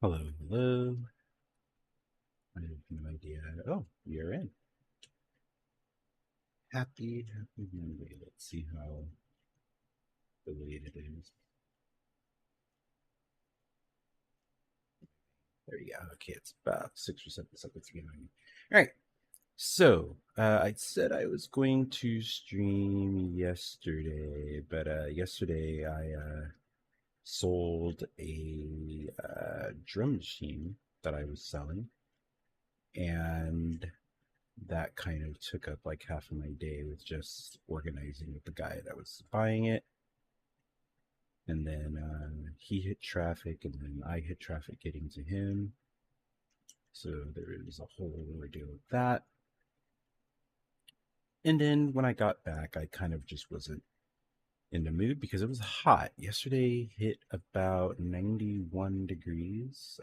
Hello, hello. I have no idea. Oh, you're in. Happy Monday. Let's see how delayed it is. There you go. Okay, it's about 6 or 7 seconds behind. All right. So, I said I was going to stream yesterday, but yesterday I sold a drum machine that I was selling, and that kind of took up like half of my day with just organizing with the guy that was buying it. And then he hit traffic, and then I hit traffic getting to him. So there was a whole ordeal with that. And then when I got back, I kind of just wasn't in the mood because it was hot. Yesterday hit about 91 degrees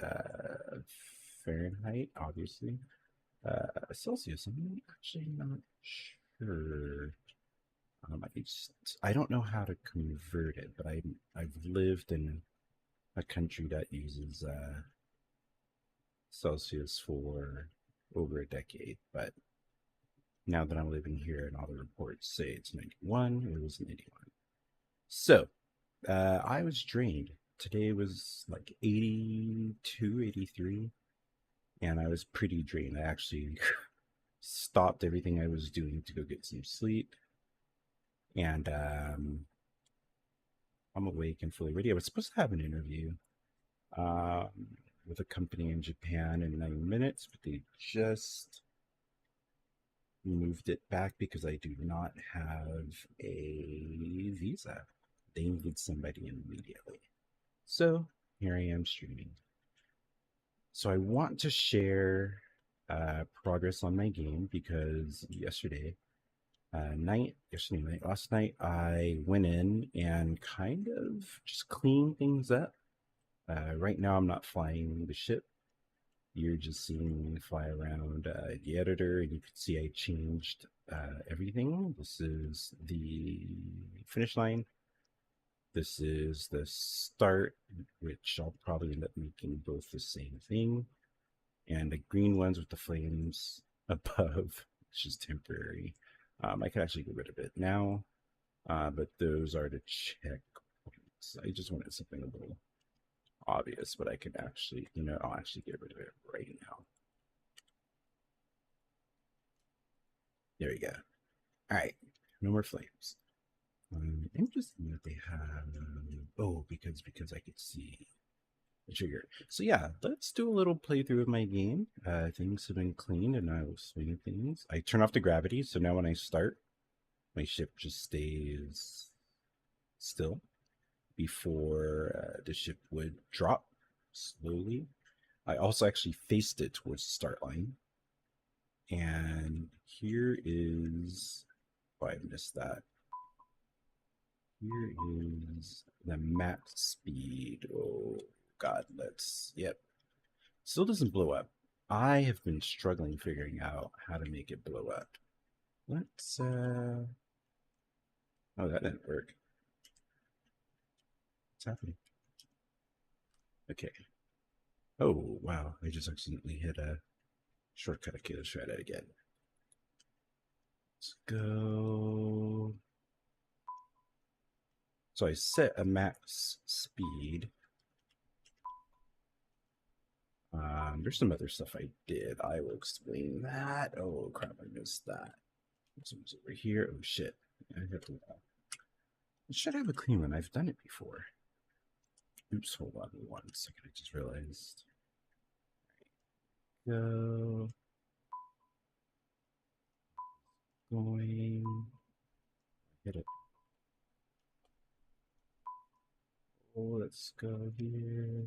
Fahrenheit, obviously. Celsius, I'm actually not sure. I don't know how to convert it, but I've lived in a country that uses Celsius for over a decade. But now that I'm living here and all the reports say it's 91, it was 91. So I was drained. Today was like 82, 83, and I was pretty drained. I actually stopped everything I was doing to go get some sleep. And I'm awake and fully ready. I was supposed to have an interview um, with a company in Japan in 9 minutes, but they just moved it back because I do not have a visa. They needed somebody immediately. So here I am streaming. So I want to share progress on my game because last night, I went in and kind of just cleaned things up. Right now, I'm not flying the ship. You're just seeing me fly around the editor, and you can see I changed everything. This is the finish line. This is the start, which I'll probably end up making both the same thing. And the green ones with the flames above, it's just temporary. I can actually get rid of it now, but those are the checkpoints. I just wanted something a little obvious, but I can actually, I'll actually get rid of it right now. There we go. All right, no more flames. Interesting that they have. Oh, because I could see the trigger. So yeah, let's do a little playthrough of my game. Things have been cleaned, and I will swing things. I turn off the gravity, so now when I start, my ship just stays still before the ship would drop slowly. I also actually faced it towards the start line. And here is, oh, I missed that. Here is the max speed. Oh, God, yep. Still doesn't blow up. I have been struggling figuring out how to make it blow up. Let's, oh, that didn't work. What's happening? Okay. Oh, wow. I just accidentally hit a shortcut. Okay, let's try that again. Let's go. So I set a max speed. There's some other stuff I did. I will explain that. Oh crap, I missed that. This one's over here. Oh shit. I have to. I should have a clean one. I've done it before. Oops, hold on 1 second. I just realized. Go. Going. Hit it. Oh, let's go here.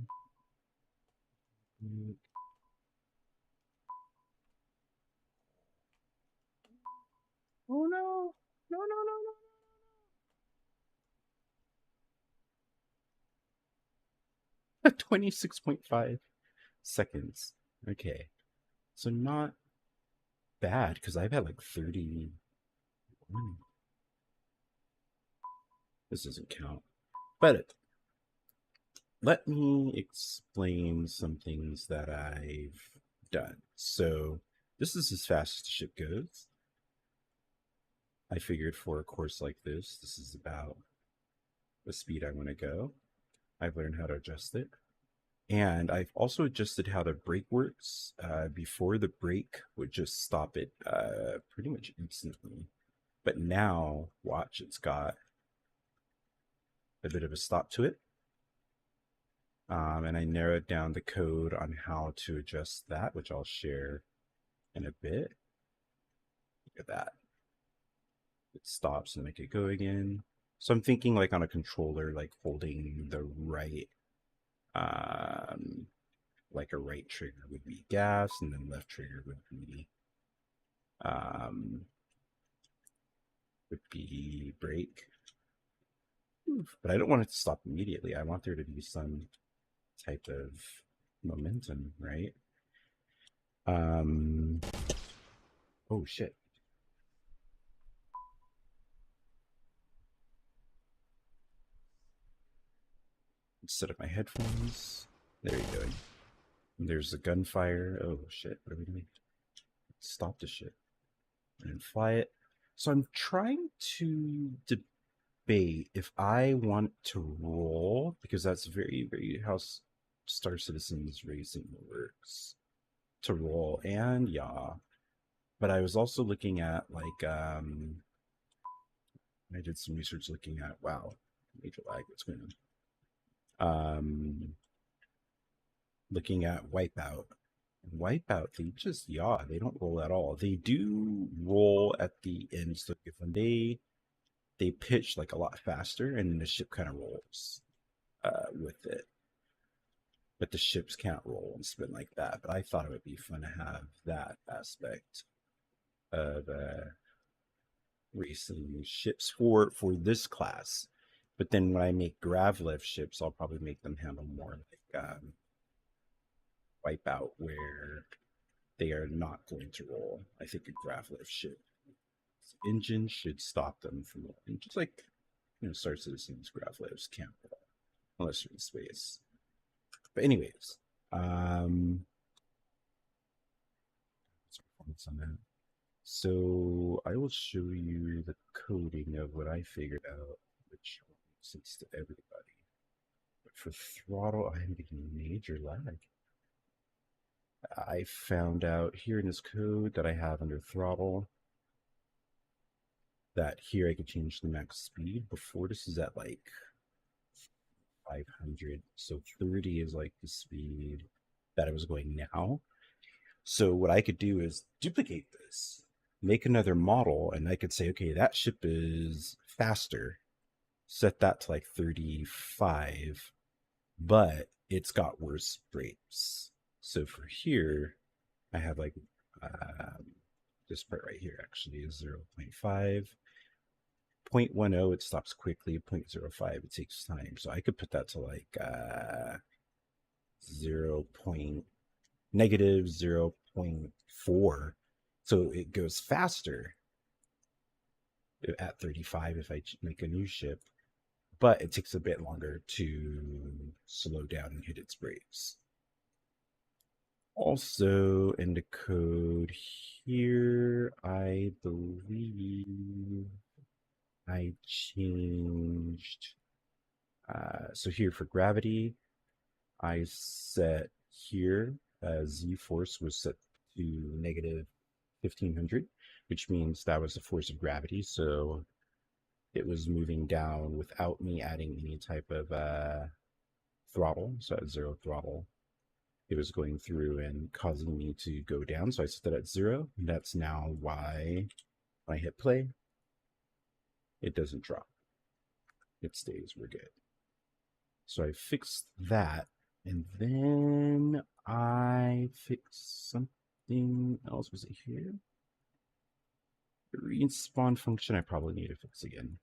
Oh no. No, no, no, no. 26.5 seconds. Okay. So not bad because I've had like 30. This doesn't count. But let me explain some things that I've done. So this is as fast as the ship goes. I figured for a course like this is about the speed I want to go. I've learned how to adjust it. And I've also adjusted how the brake works. Before, the brake would just stop it pretty much instantly. But now, watch, it's got a bit of a stop to it. And I narrowed down the code on how to adjust that, which I'll share in a bit. Look at that. It stops and make it go again. So I'm thinking like on a controller, like holding the right, like a right trigger would be gas, and then left trigger um, would be brake. But I don't want it to stop immediately. I want there to be some type of momentum, right? Oh shit. Set up my headphones. There you go. There's a gunfire. Oh shit. What are we doing? Stop the shit and fly it. So I'm trying to debate if I want to roll, because that's very how Star Citizen's racing works. To roll and yaw. But I was also looking at like I did some research looking at major lag, what's going on? Looking at Wipeout. Wipeout, they just yaw. They don't roll at all. They do roll at the end. So if when they pitch like a lot faster, and then the ship kind of rolls with it. But the ships can't roll and spin like that. But I thought it would be fun to have that aspect of racing ships for this class. But then when I make gravlift ships, I'll probably make them handle more like Wipeout, where they are not going to roll. I think a gravlift ship engine should stop them from rolling. Just like Star Citizen's gravlifts can't roll unless you're in space. But anyways, on that. So I will show you the coding of what I figured out, which makes sense to everybody. But for throttle, I'm getting major lag. I found out here in this code that I have under throttle that here I could change the max speed. Before, this is at like 500. So 30 is like the speed that I was going now. So what I could do is duplicate this, make another model, and I could say, okay, that ship is faster. Set that to like 35, but it's got worse brakes. So for here, I have like this part right here actually is 0.5. 0.10, it stops quickly. 0.05, it takes time. So I could put that to like negative 0.4. So it goes faster at 35 if I make a new ship, but it takes a bit longer to slow down and hit its brakes. Also in the code here, I believe I changed. So here for gravity, I set here Z force was set to negative 1500, which means that was the force of gravity. So it was moving down without me adding any type of throttle. So at zero throttle, it was going through and causing me to go down. So I set that at 0. And that's now why when I hit play, it doesn't drop. It stays. We're good. So I fixed that. And then I fixed something else. Was it here? The respawn function I probably need to fix again.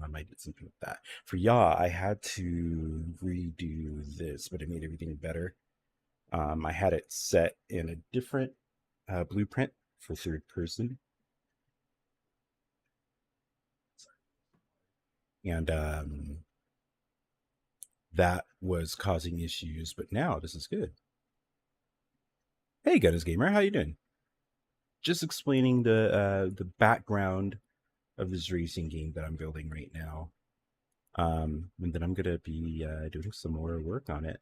I might do something with that. For yaw, I had to redo this, but it made everything better. I had it set in a different blueprint for third person. And that was causing issues, but now this is good. Hey, Gunners Gamer, how you doing? Just explaining the background of this racing game that I'm building right now. And then I'm gonna be doing some more work on it.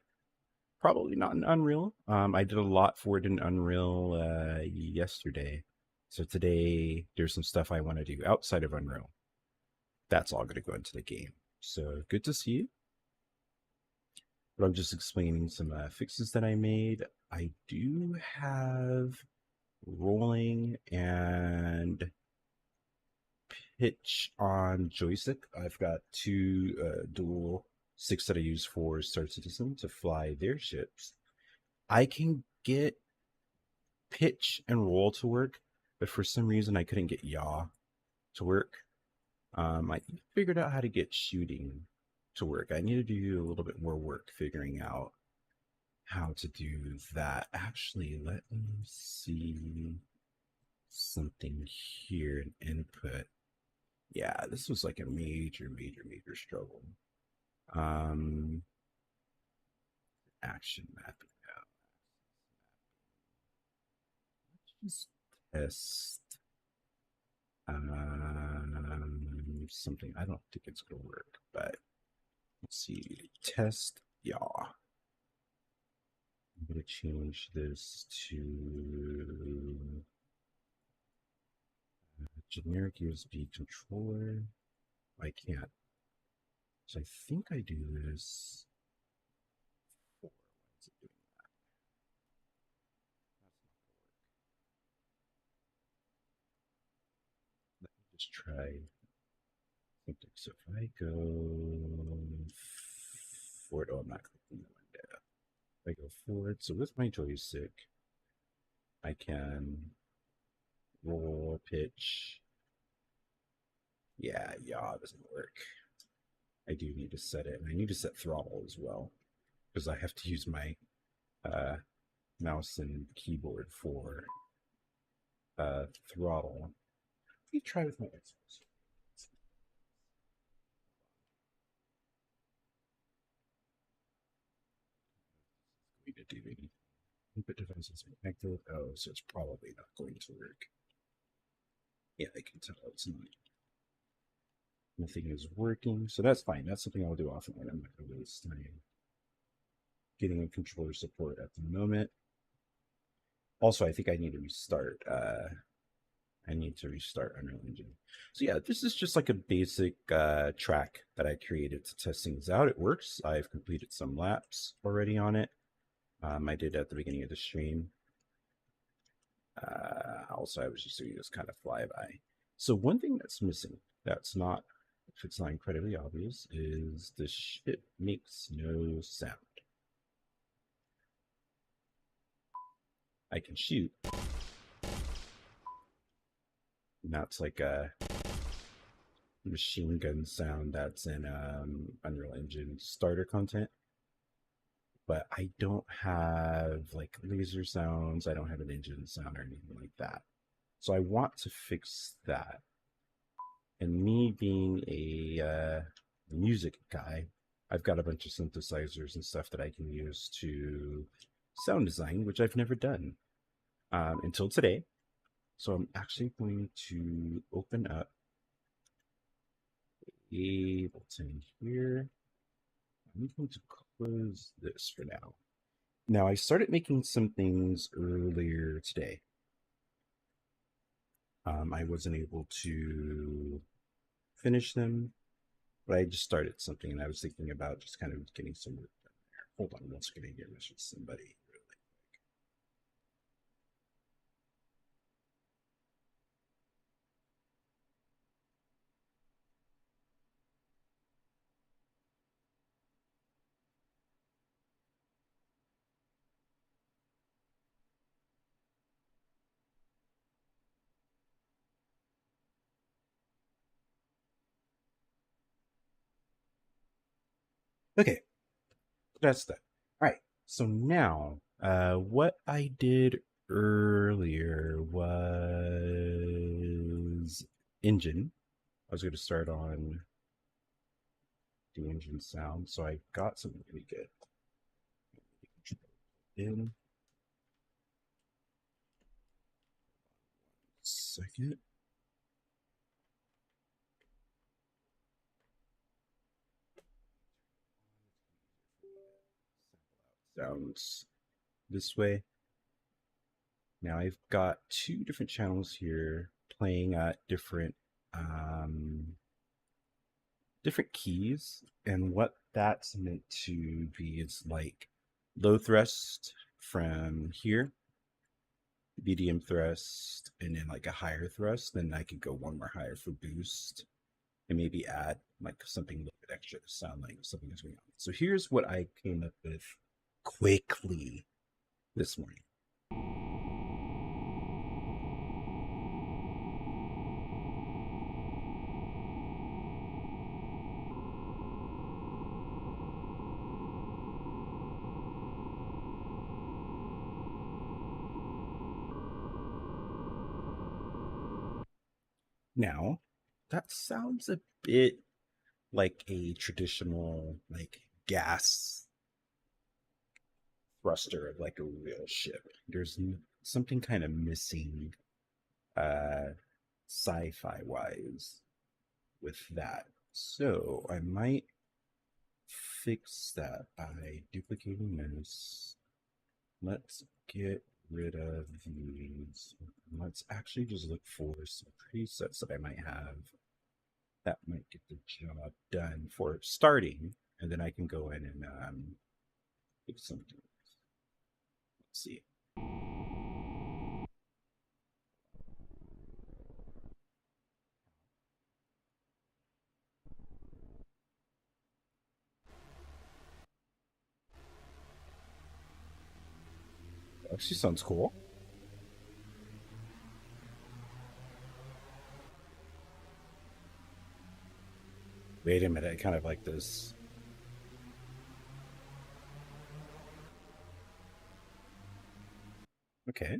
Probably not in Unreal. I did a lot for it in Unreal yesterday. So today there's some stuff I want to do outside of Unreal. That's all gonna go into the game. So good to see you. But I'm just explaining some fixes that I made. I do have rolling and pitch on joystick. I've got two dual sticks that I use for Star Citizen to fly their ships. I can get pitch and roll to work, but for some reason I couldn't get yaw to work. I figured out how to get shooting to work. I need to do a little bit more work figuring out how to do that. Actually, let me see something here in input. Yeah, this was like a major struggle. Action mapping now. Let's just test something. I don't think it's gonna work, but let's see. Test yaw. I'm gonna change this to generic USB controller. I can't. So I think I do this. Why is it doing that? Let me just try something. So if I go forward, oh, I'm not clicking the window. If I go forward, so with my joystick, I can roll, pitch. Yeah, doesn't work. I do need to set it, and I need to set throttle as well, because I have to use my mouse and keyboard for throttle. Let me try with my Xbox. Going to do any input devices connected. Oh, so it's probably not going to work. Yeah, I can tell it's not. Nothing is working, so that's fine. That's something I'll do often. I'm not going to waste time getting a controller support at the moment. Also, I think I need to restart. I need to restart Unreal Engine. So yeah, this is just like a basic track that I created to test things out. It works. I've completed some laps already on it. I did at the beginning of the stream. Also, I was just doing this kind of flyby. So one thing that's missing, that's not, if it's not incredibly obvious, is the ship makes no sound. I can shoot. And that's like a machine gun sound that's in Unreal Engine starter content. But I don't have like laser sounds. I don't have an engine sound or anything like that. So I want to fix that. And me being a music guy, I've got a bunch of synthesizers and stuff that I can use to sound design, which I've never done until today. So I'm actually going to open up Ableton here. I'm going to close this for now. Now, I started making some things earlier today. I wasn't able to finish them, but I just started something and I was thinking about just kind of getting some work done there. Hold on, let's get a message with somebody. Okay, that's that. All right, so now what I did earlier was engine. I was going to start on the engine sound. So I got something really good. In second. Sounds this way. Now I've got two different channels here playing at different keys, and what that's meant to be is like low thrust from here, medium thrust, and then like a higher thrust. Then I could go one more higher for boost, and maybe add like something a little bit extra to sound like something is going on. So here's what I came up with quickly this morning. Now, that sounds a bit like a traditional like gas thruster of like a real ship. There's something kind of missing sci-fi wise with that. So I might fix that by duplicating this. Let's get rid of these. Let's actually just look for some presets that I might have that might get the job done for starting, and then I can go in and fix something. Let's see. Actually sounds cool. Wait a minute, I kind of like this. Okay.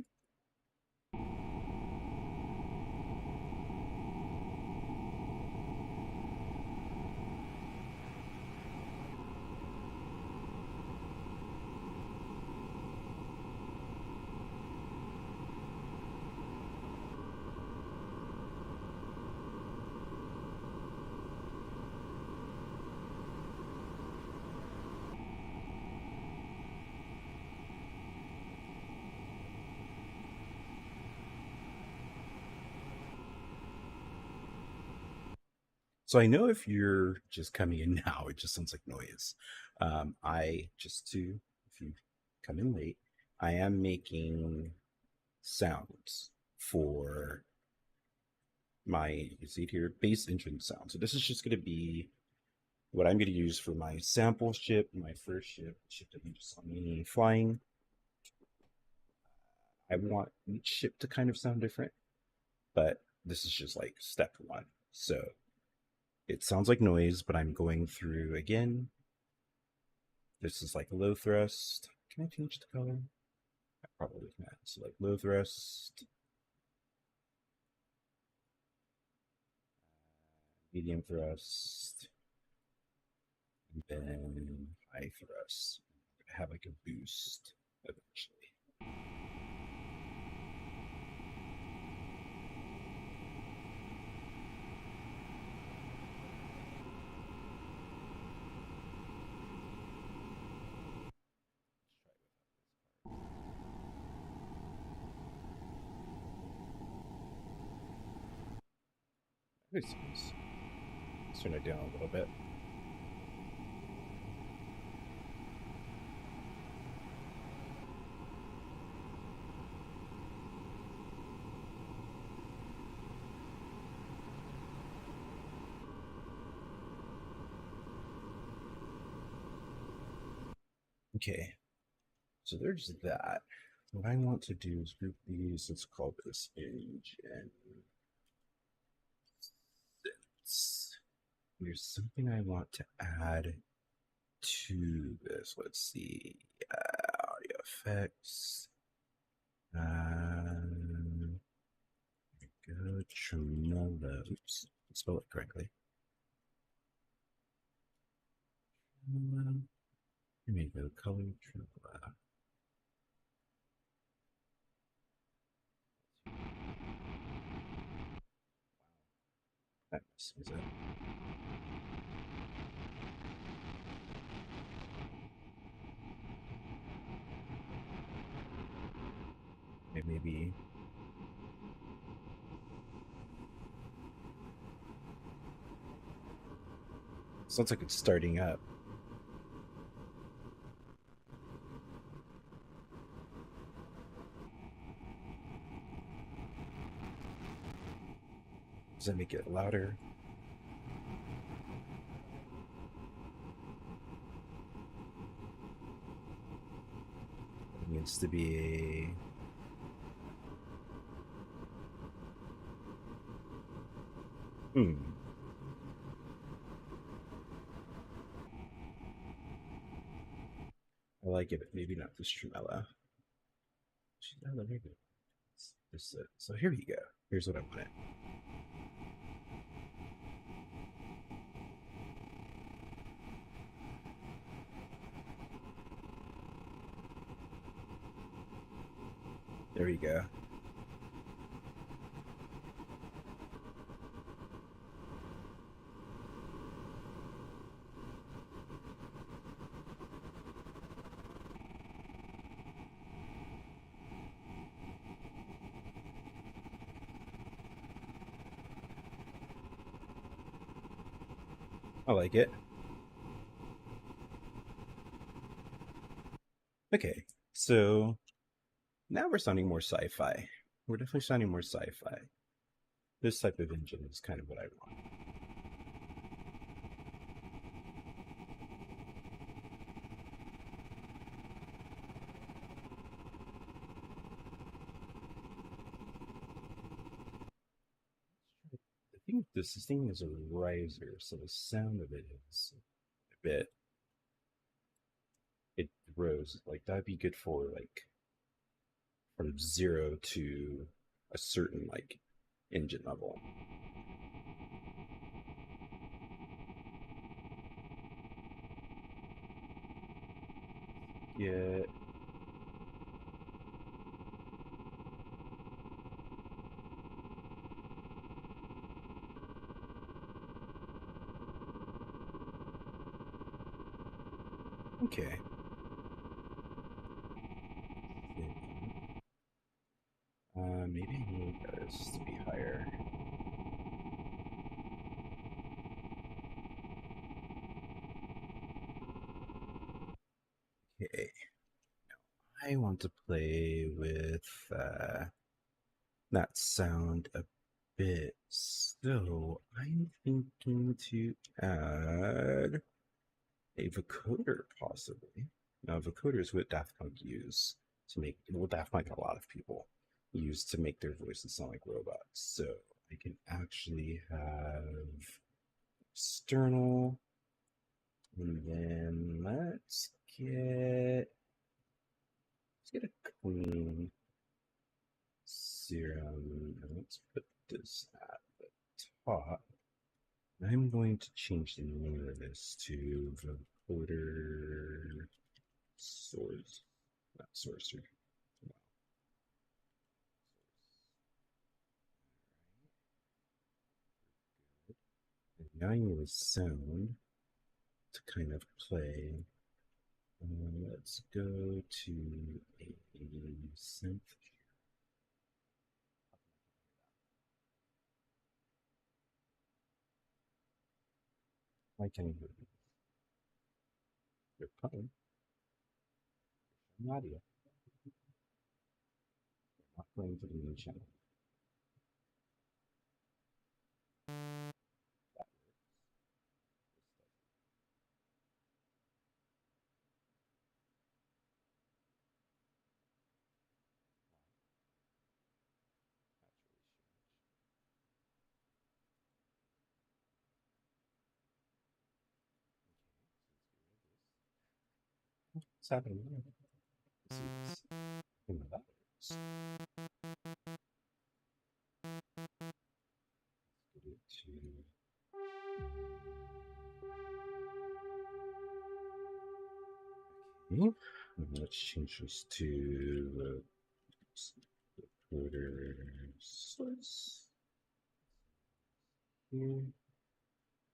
So I know if you're just coming in now, it just sounds like noise. I just to if you come in late, I am making sounds for my you see it here bass engine sound. So this is just going to be what I'm going to use for my sample ship, my first ship that you just saw me flying. I want each ship to kind of sound different, but this is just like step one. So it sounds like noise, but I'm going through again. This is like low thrust. Can I change the color? I probably can. So like low thrust, medium thrust, and then high thrust. Have like a boost eventually. Let's turn it down a little bit. Okay, so there's that. What I want to do is group these. Let's call this engine. There's something I want to add to this. Let's see. Audio effects. Go tremolo. Oops, spell it correctly. Let me go color true. That is it. Maybe sounds like it's starting up. Does that make it louder? It needs to be Hmm. I like it, but maybe not this tremolo. So here you go. Here's what I want it. There you go. I like it. Okay, so now we're sounding more sci-fi. We're definitely sounding more sci-fi. This type of engine is kind of what I want. The thing with this thing is a riser, so the sound of it is a bit. It rose like that'd be good for like from 0 to a certain like engine level. Yeah. Okay. Maybe I need those to be higher. Okay. I want to play with that sound a bit. So I'm thinking to add a vocoder, possibly. Now, vocoder is what Daft Punk use to make, well, Daft Punk, a lot of people use to make their voices sound like robots. So I can actually have external, and then let's get a clean serum. And let's put this at the top. I'm going to change the name of this to vocoder source, not sorcerer. And now I need a sound to kind of play. Let's go to a synth. I can hear your phone. Nadia. Not playing for the main channel. What's happening there? Let's see this. In the others. Get it to Let's change this to quarters. Let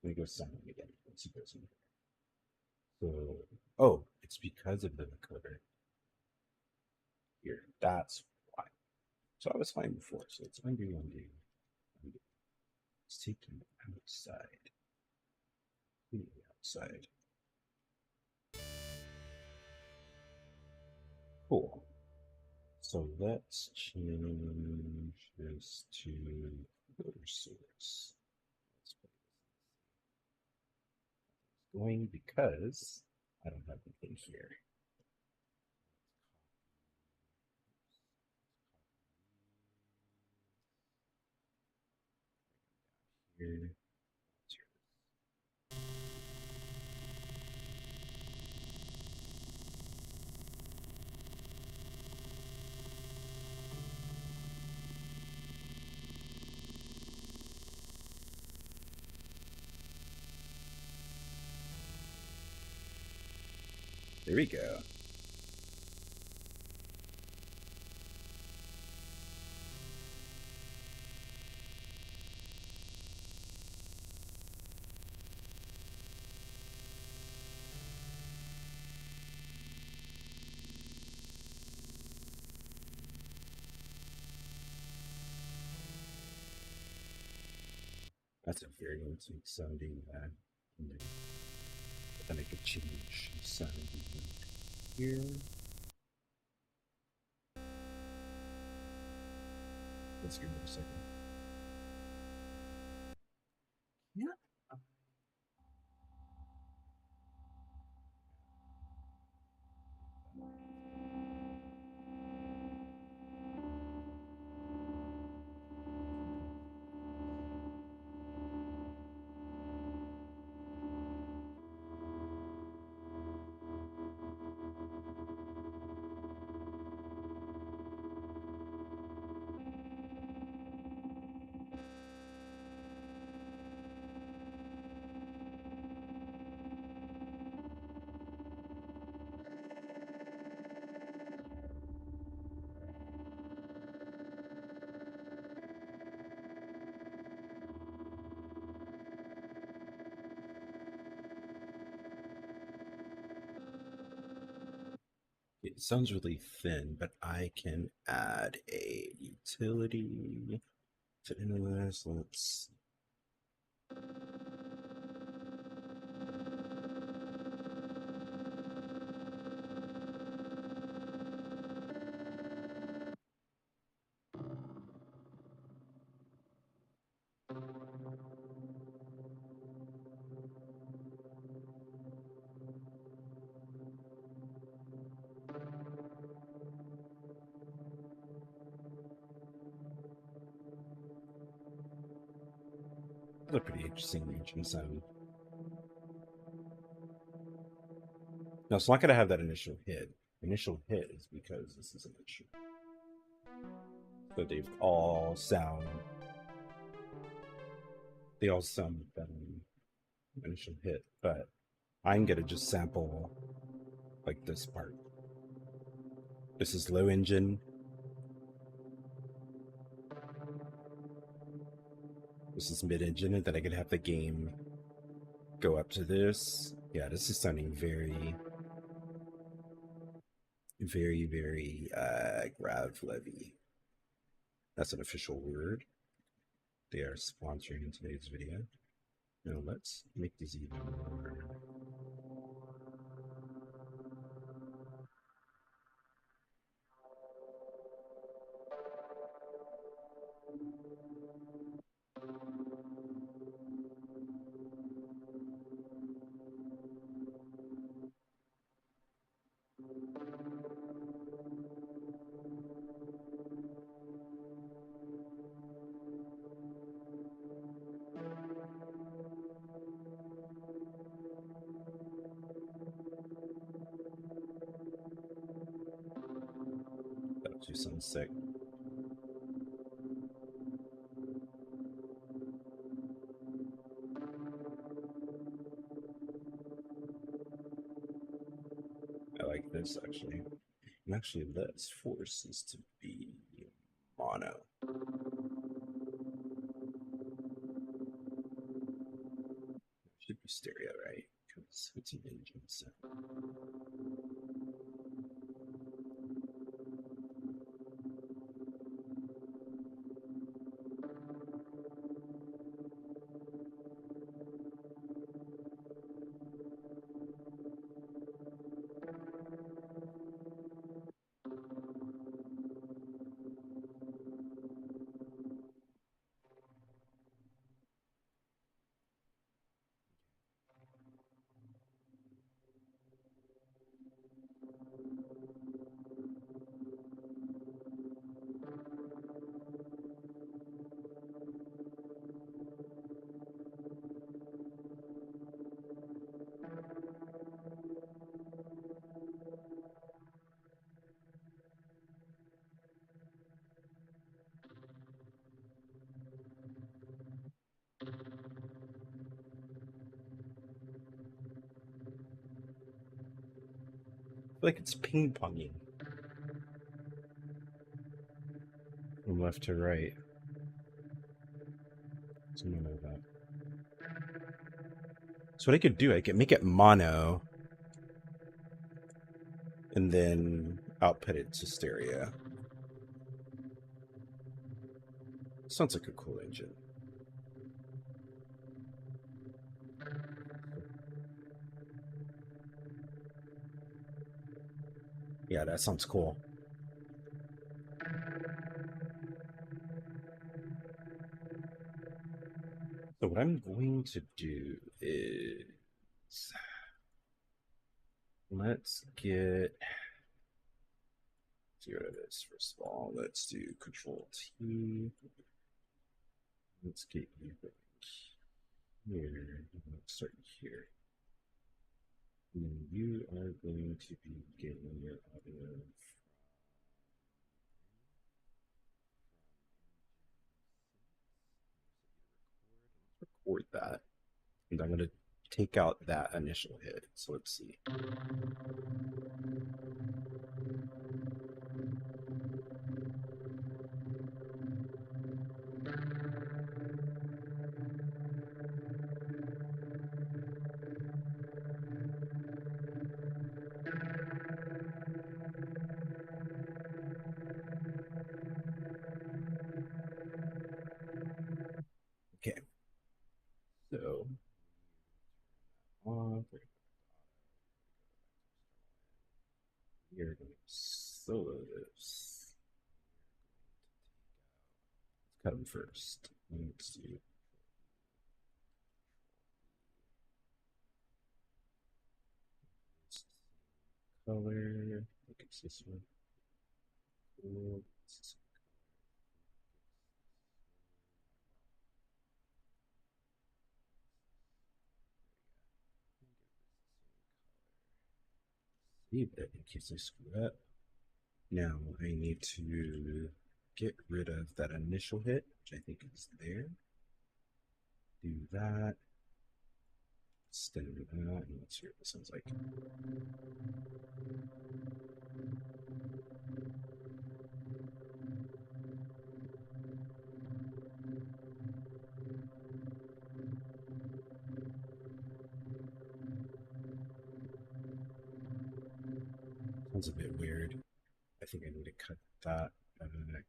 me go sound again. Let's see what's in there. So, oh, it's because of the encoder here. That's why. So I was fine before. So let's undo. Let's take him outside. Outside. Cool. So let's change this to quarter source. Let's put this going because I don't have anything here. Here. There we go. That's a very interesting sounding but then I could change the sound here. Let's give it a second. Yeah. It sounds really thin, but I can add a utility to into this. Let's that's a pretty interesting region sound. No, it's not going to have that initial hit. Initial hit is because this is an issue. So they all sound better than initial hit, but I'm gonna just sample like this part. This is low engine. This is mid engine, and then I could have the game go up to this. Yeah, this is sounding very, very grav levy. That's an official word. They are sponsoring today's video. Now let's make these even more. That'll do something sick. I like this actually. And actually, let's force this to be mono. Should be stereo, right? Because it's an engine. So. I feel like it's ping ponging from left to right. Something like that. So what I could do, I could make it mono and then output it to stereo. Sounds like a cool engine. Yeah, that sounds cool. So what I'm going to do is let's get rid of this first of all. Let's do Control T. Let's get you here. Let's start here. And then you are going to be getting your audio. Record that. And I'm going to take out that initial hit. So let's see. Okay. So off. We're going to solo this. Let's cut them first. Let's do color. I think it's this one. Cool. Save it in case I screw up. Now I need to get rid of that initial hit, which I think is there. Do that. Extend that, and let's hear what it sounds like. Sounds a bit weird. I think I need to cut that back.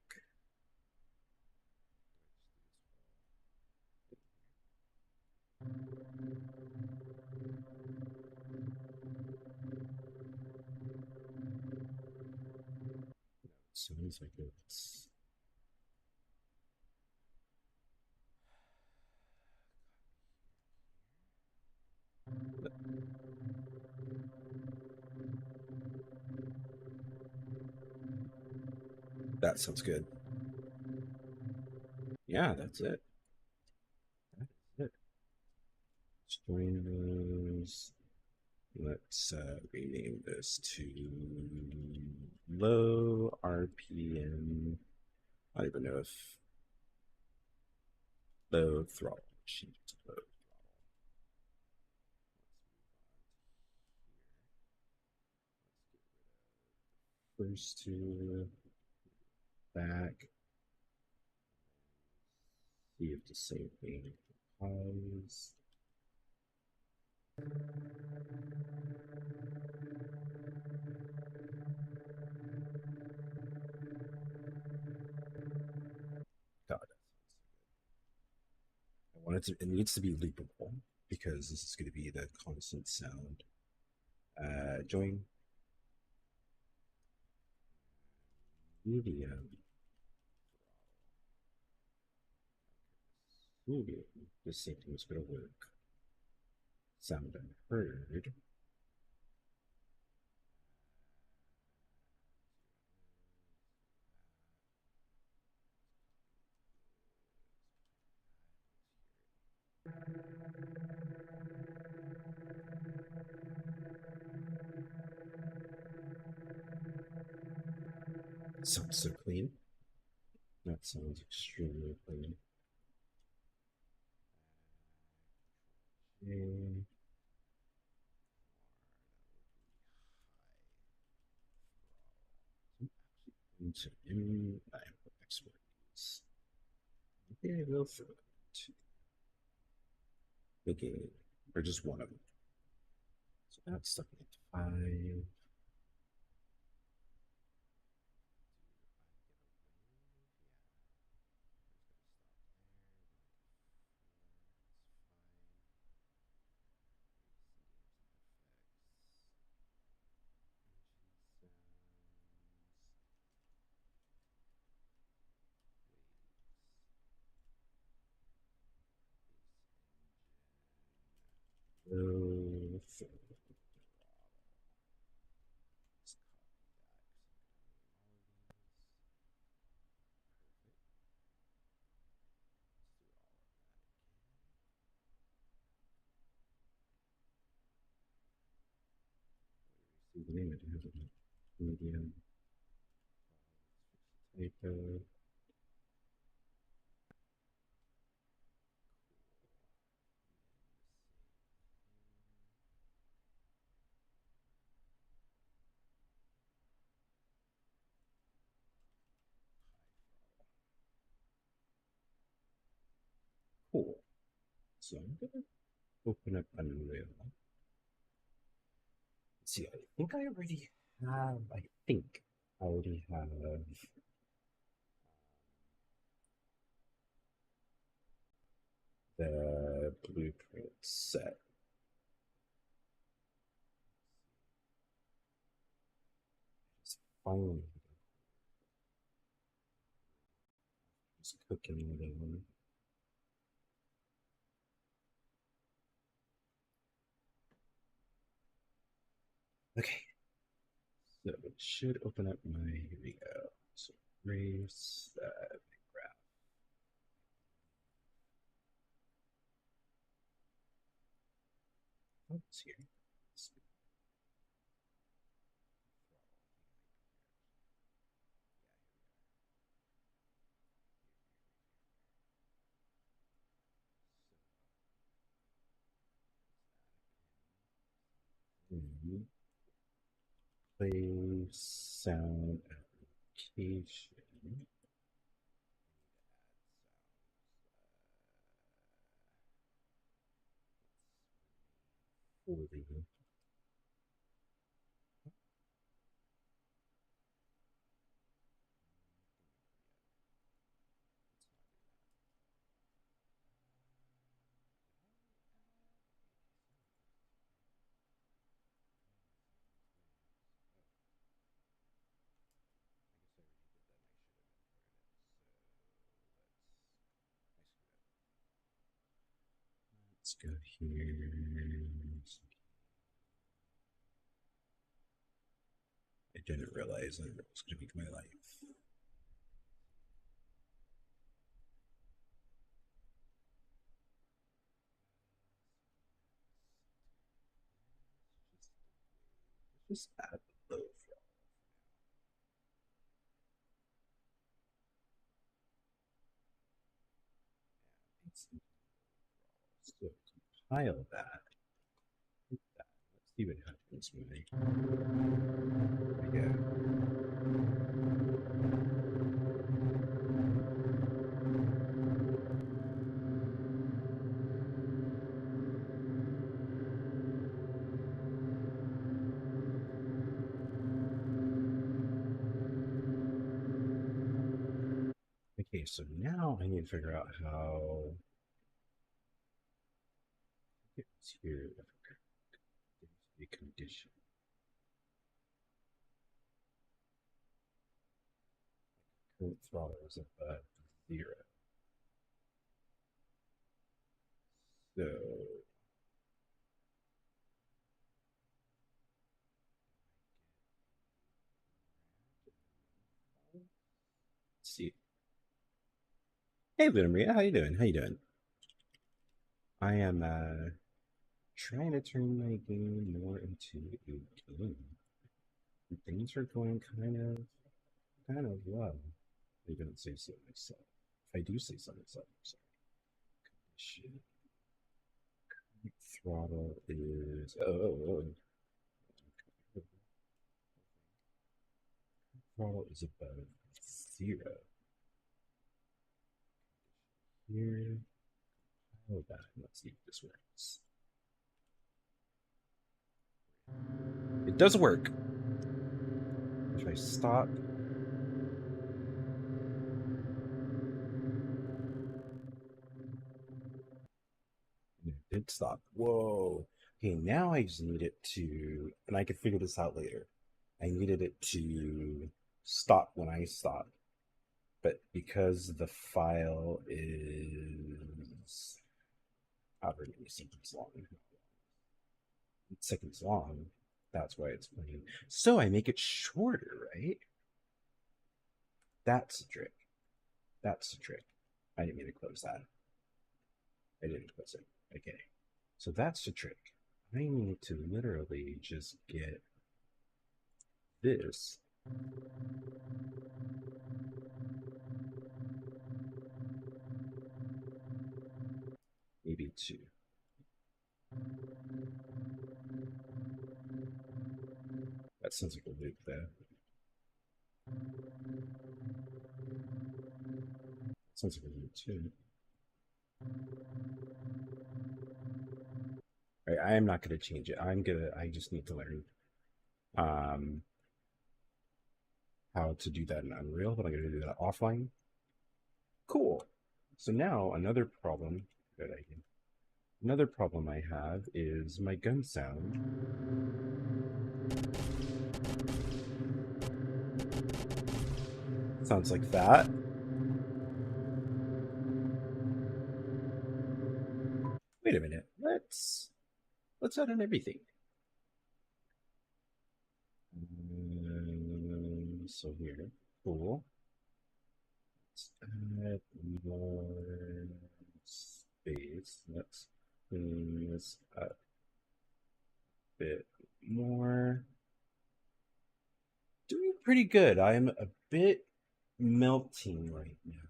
Sounds like it's that sounds good. Yeah, that's it. That's it. Join those. Let's rename this to low RPM. I don't even know if low throttle. Shift low. first to back. See if the same thing applies. God, I want it to. It needs to be loopable because this is going to be the constant sound. Join medium. Medium. The same thing is going to work. Sound unheard. Sounds so clean. That sounds extremely clean. Okay. Into I export these. Maybe I will for the game, or just one of them. So that's stuck at 5. So, see the name it has a medium typo. Cool. So I'm gonna open up Unreal. Let's see, I think I already have. I think I already have the blueprint set. Just finally just cooking it in. Okay, so it should open up my. Here we go. So erase that graph. Oh, it's here. Mhm. Play sound application. Fully. Let's go here. I didn't realize that it was going to be my life. Just add the low for so compile that. Let's see what happens when I. Yeah. Okay, so now I need to figure out how it's here. The condition. Current throttle is above 0. So let's see. Hey, Luna Maria, how you doing? How you doing? I am trying to turn my game more into a game. Things are going kind of well. I don't say so myself. If I do say so myself, I'm sorry. Shit. Throttle is throttle is above 0. Here, hold on. Let's see if this works. It does work. If I stop, it did stop. Whoa. Okay, now I just need it to, and I can figure this out later. I needed it to stop when I stop. But because the file is however many seconds long, that's why it's playing. So I make it shorter, right? That's the trick. That's the trick. I didn't mean to close that. I didn't close it. Okay. So that's the trick. I need to literally just get this. Maybe 2. That sounds like a loop there. Sounds like a loop too. Right, I am not going to change it. I just need to learn um, how to do that in Unreal, but I'm going to do that offline. Cool. So now another problem I have is my gun sound. Sounds like that. Wait a minute. Let's add in everything. So here, cool. Let's add more space. Let's clean this up a bit more. Doing pretty good. I'm a bit melting right now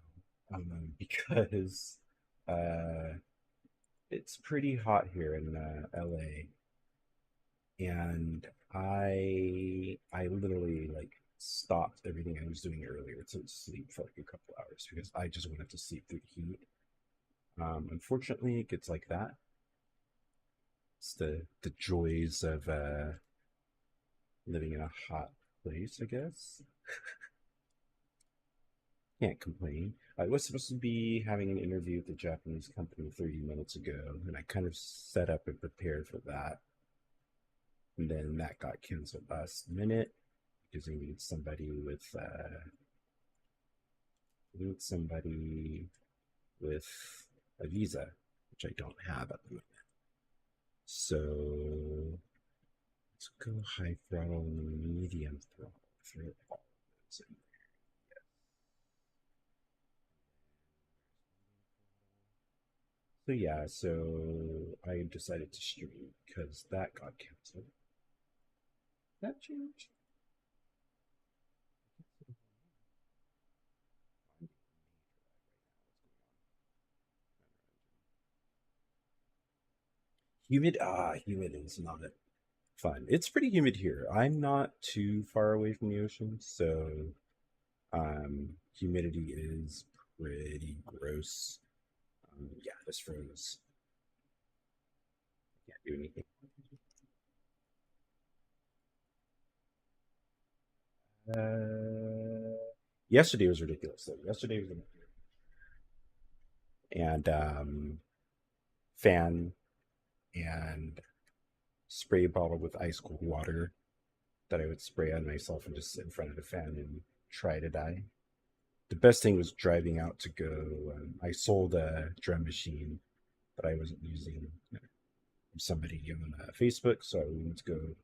because uh, it's pretty hot here in LA, and I literally like stopped everything I was doing earlier to sleep for like a couple hours because I just wanted to sleep through the heat. Unfortunately, it gets like that. It's the joys of living in a hot place, I guess. Can't complain. I was supposed to be having an interview with the Japanese company 30 minutes ago, and I kind of set up and prepared for that. And then that got canceled last minute because they need somebody with a visa, which I don't have at the moment. So let's go high throttle and medium throttle for all of those. So yeah, so I decided to stream because that got canceled. That changed. Humid is not fun. It's pretty humid here. I'm not too far away from the ocean, so humidity is pretty gross. Yeah, this froze. Can't do anything. Yesterday was ridiculous though. Yesterday was and fan and spray bottle with ice cold water that I would spray on myself and just sit in front of the fan and try to die. The best thing was driving out to go. I sold a drum machine that I wasn't using from somebody on Facebook, so I went to go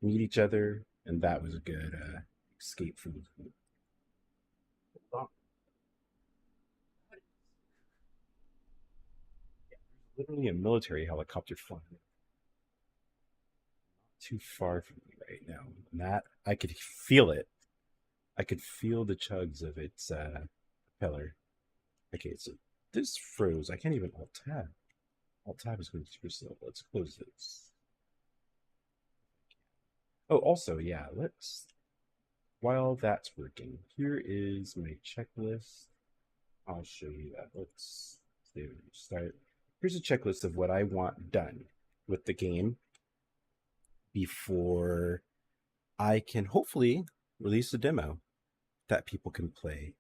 meet each other, and that was a good escape from the literally a military helicopter flying too far from me right now. And that I could feel it. I could feel the chugs of its propeller. Okay, so this froze. I can't even alt tab. Alt tab is going super slow. Let's close this. Oh, also, yeah, let's while that's working, here is my checklist. I'll show you that. Let's start. Here's a checklist of what I want done with the game before I can hopefully release a demo that people can play.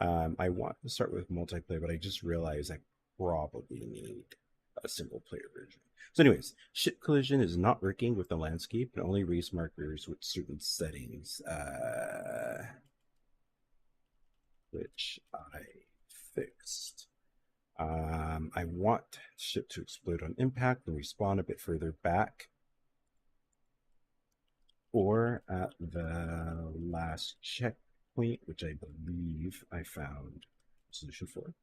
I want to start with multiplayer, but I just realized I probably need a single player version. So, anyways, ship collision is not working with the landscape and only race markers with certain settings, which I fixed. I want ship to explode on impact and respawn a bit further back, or at the last checkpoint, which I believe I found a solution for.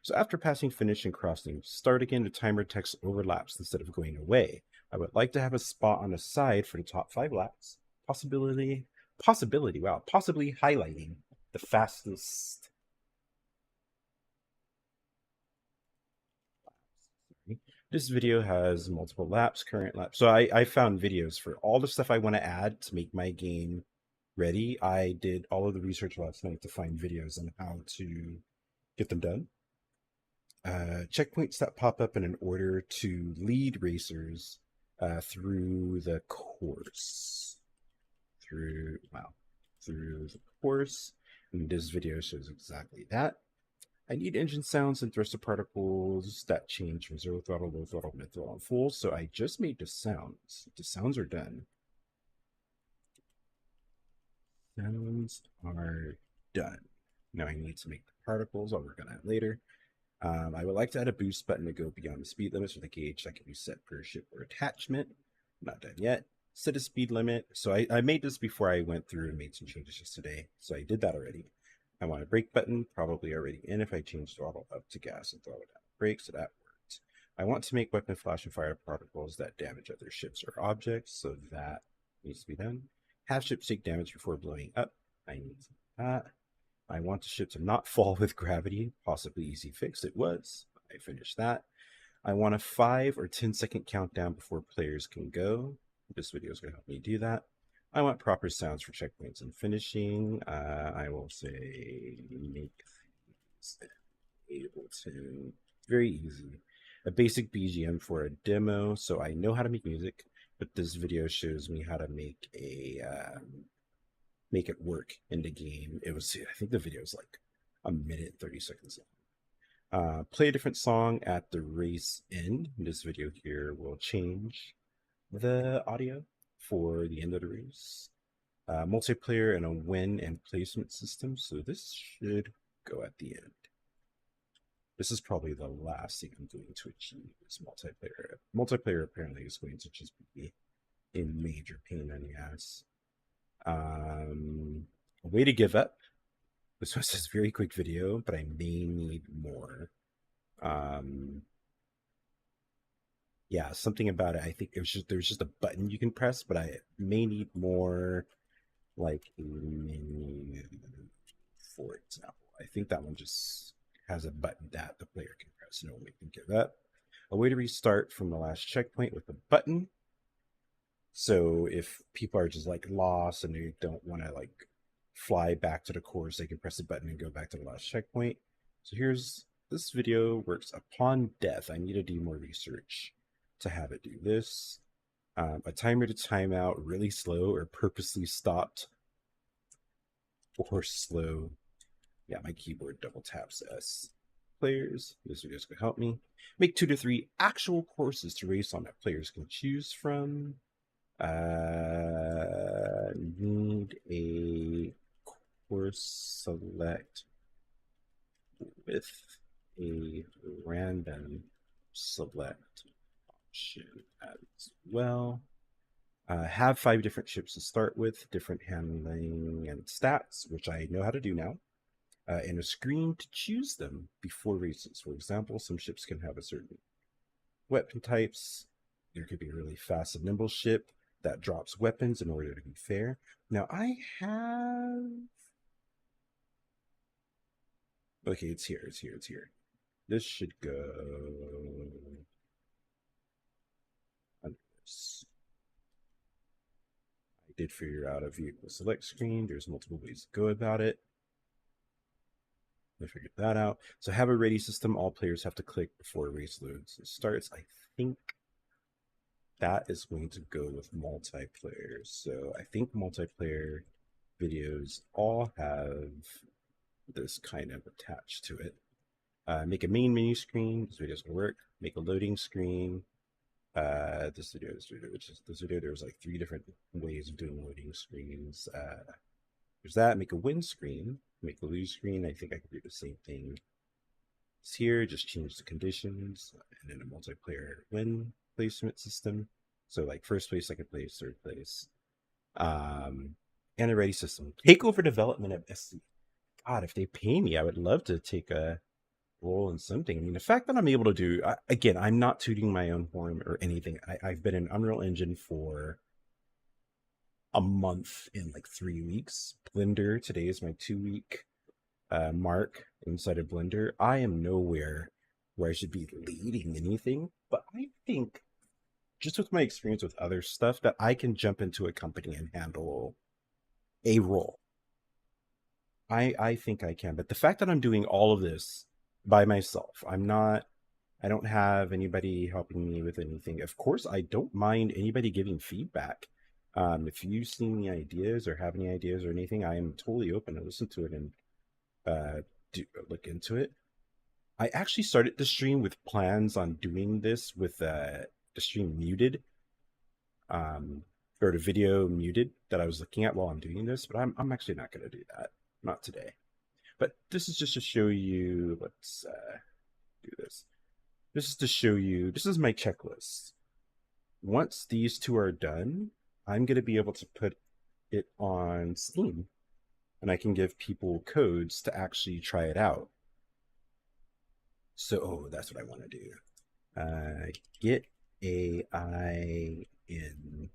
So after passing finish and crossing, start again. The timer text overlaps instead of going away. I would like to have a spot on the side for the top 5 laps. Possibly highlighting the fastest. This video has multiple laps, current laps. So I found videos for all the stuff I want to add to make my game ready. I did all of the research last night to find videos on how to get them done. Checkpoints that pop up in an order to lead racers through the course. Through the course. And this video shows exactly that. I need engine sounds and thruster particles that change from zero throttle, low throttle, mid throttle, and full. So I just made the sounds. The sounds are done. Sounds are done. Now I need to make the particles. I'll work on that later. I would like to add a boost button to go beyond the speed limits with a gauge that can be set per ship or attachment. Not done yet. Set a speed limit. So I made this before I went through and made some changes yesterday. So I did that already. I want a brake button, probably already in if I change throttle up to gas and throttle down to brake, so that worked. I want to make weapon flash and fire particles that damage other ships or objects, so that needs to be done. Have ships take damage before blowing up. I need that. I want the ship to not fall with gravity, possibly easy fix. It was. I finished that. I want a 5 or 10-second countdown before players can go. This video is going to help me do that. I want proper sounds for checkpoints and finishing. I will say make Ableton. Very easy. A basic BGM for a demo, so I know how to make music, but this video shows me how to make it work in the game. I think the video is like a minute 30 seconds long. Play a different song at the race end. This video here will change the audio for the end of the race. Multiplayer and a win and placement system. So this should go at the end. This is probably the last thing I'm going to achieve is multiplayer. Multiplayer apparently is going to just be a major pain in the ass. A way to give up. This was a very quick video, but I may need more. Yeah, something about it. I think there's just a button you can press, but I may need more, like a menu, for example. I think that one just has a button that the player can press. No way can give up. A way to restart from the last checkpoint with a button. So if people are just like lost and they don't want to like fly back to the course, they can press the button and go back to the last checkpoint. So this video works upon death. I need to do more research to have it do this. A timer to timeout, really slow or purposely stopped or slow. Yeah, my keyboard double taps S. players. This video is going to help me. Make 2 to 3 actual courses to race on that players can choose from. Need a course select with a random select option as well. Have 5 different ships to start with, different handling and stats, which I know how to do now, and a screen to choose them before races. For example, some ships can have a certain weapon types. There could be a really fast and nimble ship that drops weapons in order to be fair. Now I have... Okay, it's here. This should go under this. I did figure out a vehicle select screen. There's multiple ways to go about it. I figured that out. So have a ready system. All players have to click before a race loads and starts. I think that is going to go with multiplayer. So I think multiplayer videos all have this kind of attached to it. Make a main menu screen. This video is going to work. Make a loading screen. This video, there's like 3 different ways of doing loading screens. There's that. Make a win screen. Make a lose screen. I think I can do the same thing. It's here. Just change the conditions and then a multiplayer win placement system. So like first place, second place, third place. And a ready system. Take over development of SC. God, if they pay me, I would love to take a role in something. I mean, the fact that I'm able to do, again, I'm not tooting my own horn or anything. I've been in Unreal Engine for a month in like 3 weeks. Blender, today is my 2-week mark inside of Blender. I am nowhere where I should be leading anything, but I think just with my experience with other stuff that I can jump into a company and handle a role. I think I can, but the fact that I'm doing all of this by myself, I don't have anybody helping me with anything. Of course, I don't mind anybody giving feedback. If you see any ideas or have any ideas or anything, I am totally open to listen to it and look into it. I actually started the stream with plans on doing this with the stream muted, or the video muted that I was looking at while I'm doing this, but I'm actually not going to do that. Not today. But this is just to show you, let's do this. This is to show you, this is my checklist. Once these 2 are done, I'm going to be able to put it on Steam. And I can give people codes to actually try it out. So, that's what I want to do. Get AI in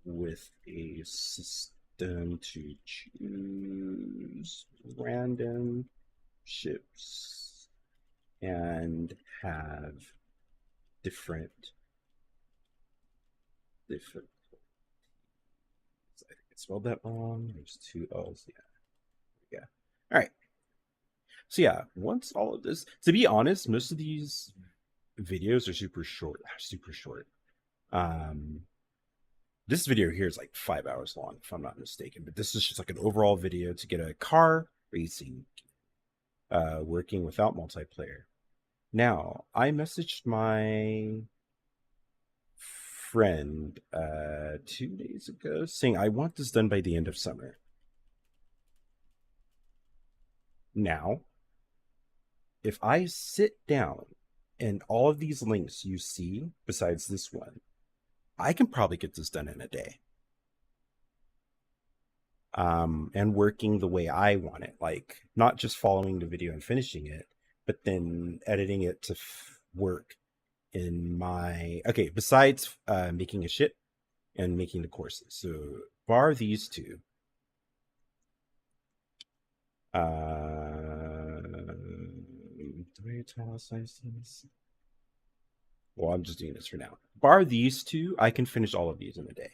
with a system to choose random ships and have different I think I spelled that wrong. There's 2 L's. Yeah. All right. So yeah, once all of this, to be honest, most of these videos are super short. This video here is like 5 hours long, if I'm not mistaken. But this is just like an overall video to get a car racing working without multiplayer. Now, I messaged my friend 2 days ago saying I want this done by the end of summer. Now, if I sit down and all of these links you see, besides this one, I can probably get this done in a day. And working the way I want it, like not just following the video and finishing it, but then editing it to work in my, okay, besides making a ship and making the courses. So bar these 2. Do I italicize these? Well, I'm just doing this for now. Bar these 2, I can finish all of these in a day.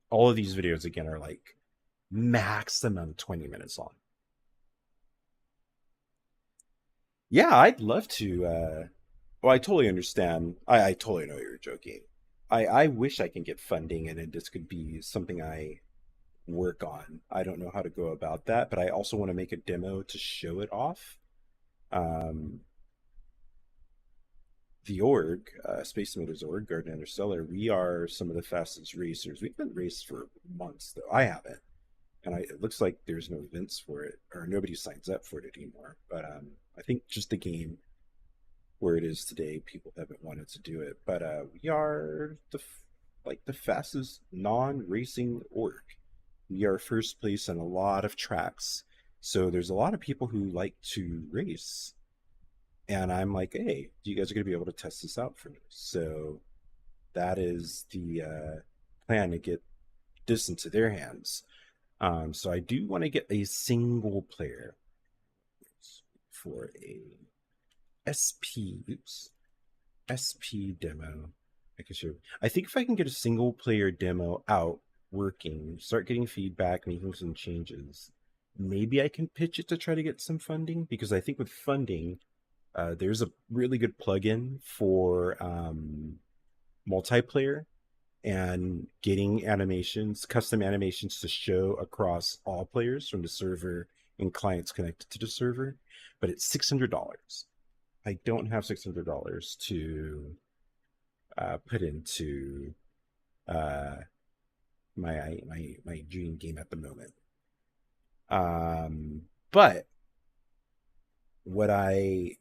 All of these videos, again, are like maximum 20 minutes long. Yeah, I'd love to. Well, I totally understand. I totally know you're joking. I wish I can get funding and this could be something I work on. I don't know how to go about that, but I also want to make a demo to show it off. Um, the org, Space Motors org, Garden Interstellar, we are some of the fastest racers. We've been raced for months, though. I haven't. And it looks like there's no events for it, or nobody signs up for it anymore. But I think just the game where it is today, people haven't wanted to do it. But we are the fastest non-racing org. We are first place in a lot of tracks. So there's a lot of people who like to race. And I'm like, hey, you guys are going to be able to test this out for me. So that is the plan to get this into their hands. So I do want to get a single player for a SP, SP demo. I can show. I think if I can get a single player demo out working, start getting feedback, making some changes, maybe I can pitch it to try to get some funding. Because I think with funding, there's a really good plugin for multiplayer and getting animations, custom animations to show across all players from the server and clients connected to the server. But it's $600. I don't have $600 to put into my dream game at the moment. But what I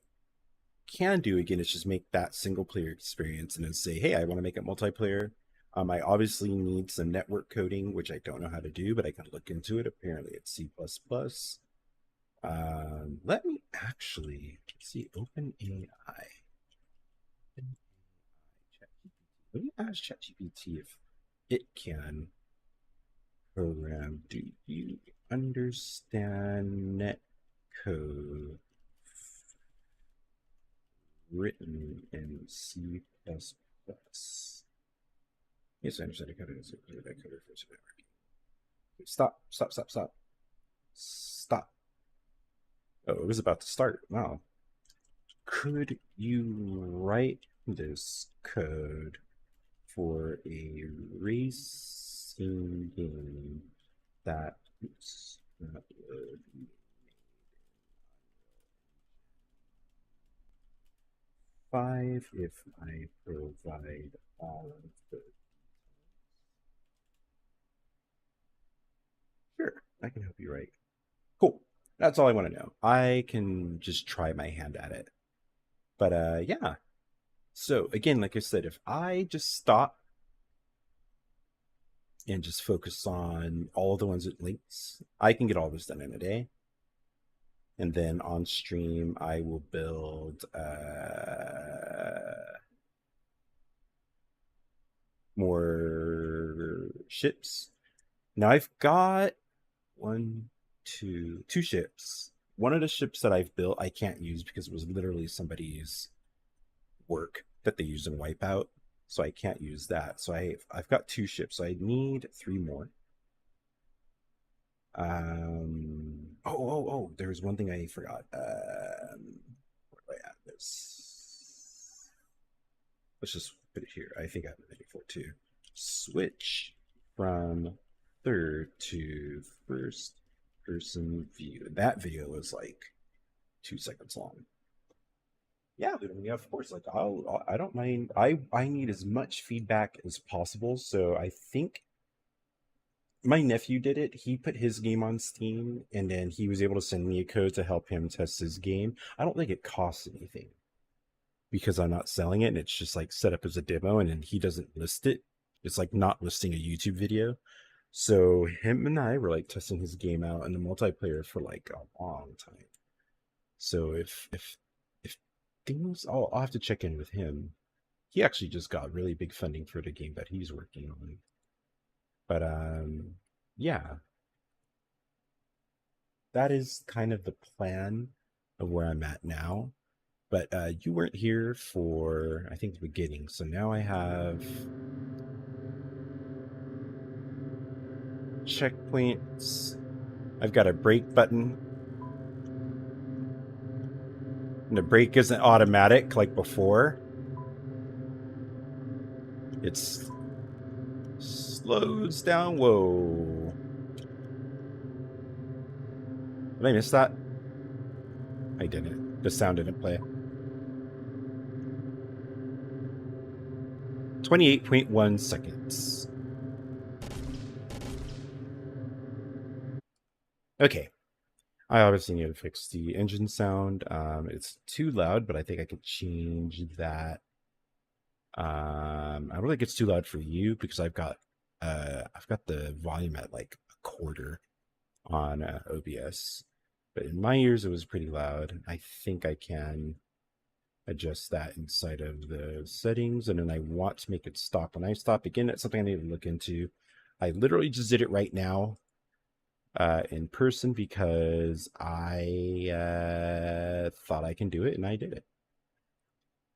can do again is just make that single player experience and then say, hey, I want to make it multiplayer. I obviously need some network coding, which I don't know how to do, but I can look into it. Apparently it's C++. Let me actually see OpenAI. Let me ask ChatGPT if it can program. Do you understand net code written in C++? Yes, I understand the code is a code for networking. Stop. Stop. Oh, it was about to start. Wow. Could you write this code for a racing game that would five if I provide all of the. Sure, I can help you write. Cool. That's all I want to know. I can just try my hand at it. But yeah. So again, like I said, if I just stop and just focus on all the ones with links, I can get all this done in a day. And then on stream, I will build more ships. Now I've got two ships. One of the ships that I've built I can't use because it was literally somebody's work that they used in Wipeout, so I can't use that. So I've got two ships. So I need three more. Oh, there's one thing I forgot. Where do I add this? Let's just put it here. I think I have it before too. Switch from third to first person view. That video was like 2 seconds long. Yeah, of course. Like I don't mind. I need as much feedback as possible. So I think my nephew did it. He put his game on Steam, and then he was able to send me a code to help him test his game. I don't think it costs anything because I'm not selling it, and it's just like set up as a demo, and then he doesn't list it. It's like not listing a YouTube video. So him and I were like testing his game out in the multiplayer for like a long time. So if things, I'll have to check in with him. He actually just got really big funding for the game that he's working on. But yeah, that is kind of the plan of where I'm at now. But you weren't here for, I think, the beginning. So now I have checkpoints. I've got a brake button. And the brake isn't automatic like before. It's slows down. Whoa. Did I miss that? I didn't. The sound didn't play. 28.1 seconds. Okay. I obviously need to fix the engine sound. It's too loud, but I think I could change that. I don't think it's too loud for you because I've got the volume at like a quarter on OBS, but in my ears it was pretty loud. I think I can adjust that inside of the settings, and then I want to make it stop. When I stop again, that's something I need to look into. I literally just did it right now in person because I thought I can do it, and I did it.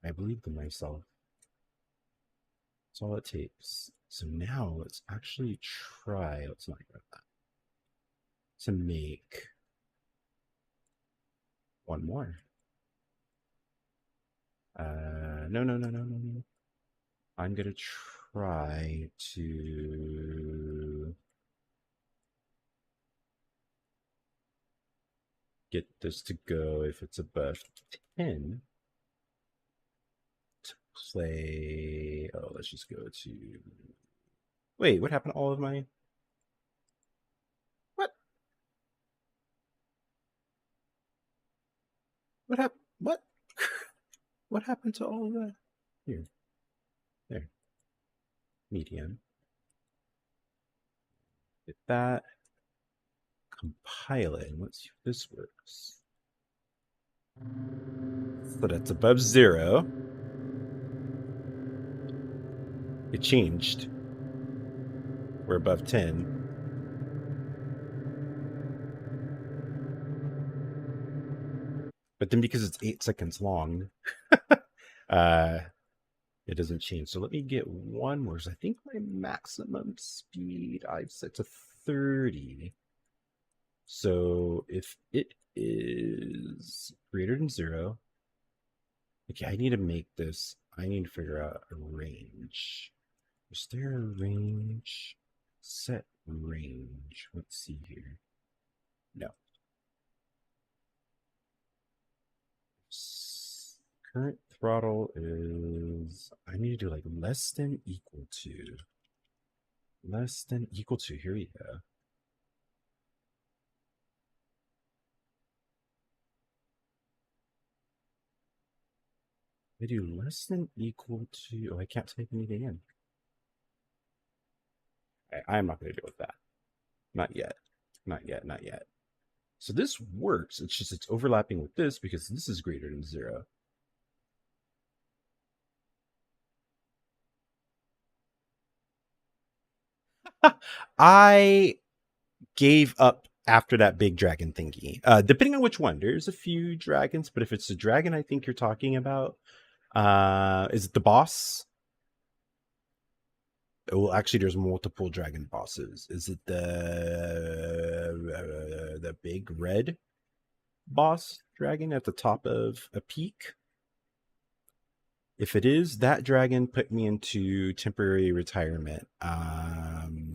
I believed in myself. That's all it takes. So now let's actually try. Let's not go that. To make one more. No. I'm gonna try to get this to go if it's above 10 to play. Oh, let's just go to. Wait, what happened to all of my. What? What happened? What? What happened to all of that? Here. There. Medium. Get that. Compile it. And let's see if this works. So that's above 0. It changed. We're above 10. But then because it's 8 seconds long, uh, it doesn't change. So let me get one more. So I think my maximum speed I've set to 30. So if it is greater than 0, okay, I need to make this. I need to figure out a range. Is there a range? Set range. Let's see here. No. Current throttle is, I need to do like less than equal to. Less than equal to. Here we go. I do less than equal to. Oh, I can't type anything in. I'm not going to deal with that. Not yet. Not yet. Not yet. So this works. It's just it's overlapping with this because this is greater than 0. I gave up after that big dragon thingy. Depending on which one, there's a few dragons, but if it's the dragon I think you're talking about, is it the boss? Well, actually, there's multiple dragon bosses. Is it the big red boss dragon at the top of a peak? If it is, that dragon put me into temporary retirement.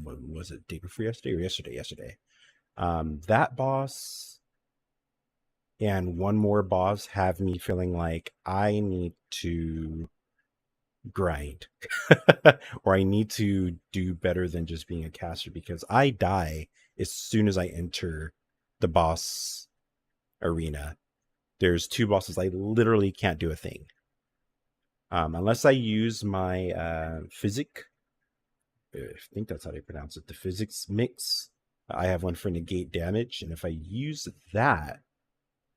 What was it, day before yesterday or yesterday? Yesterday. That boss and one more boss have me feeling like I need to grind or I need to do better than just being a caster because I die as soon as I enter the boss arena. There's 2 bosses. I literally can't do a thing. Unless I use my physic. I think that's how they pronounce it. The physics mix. I have one for negate damage. And if I use that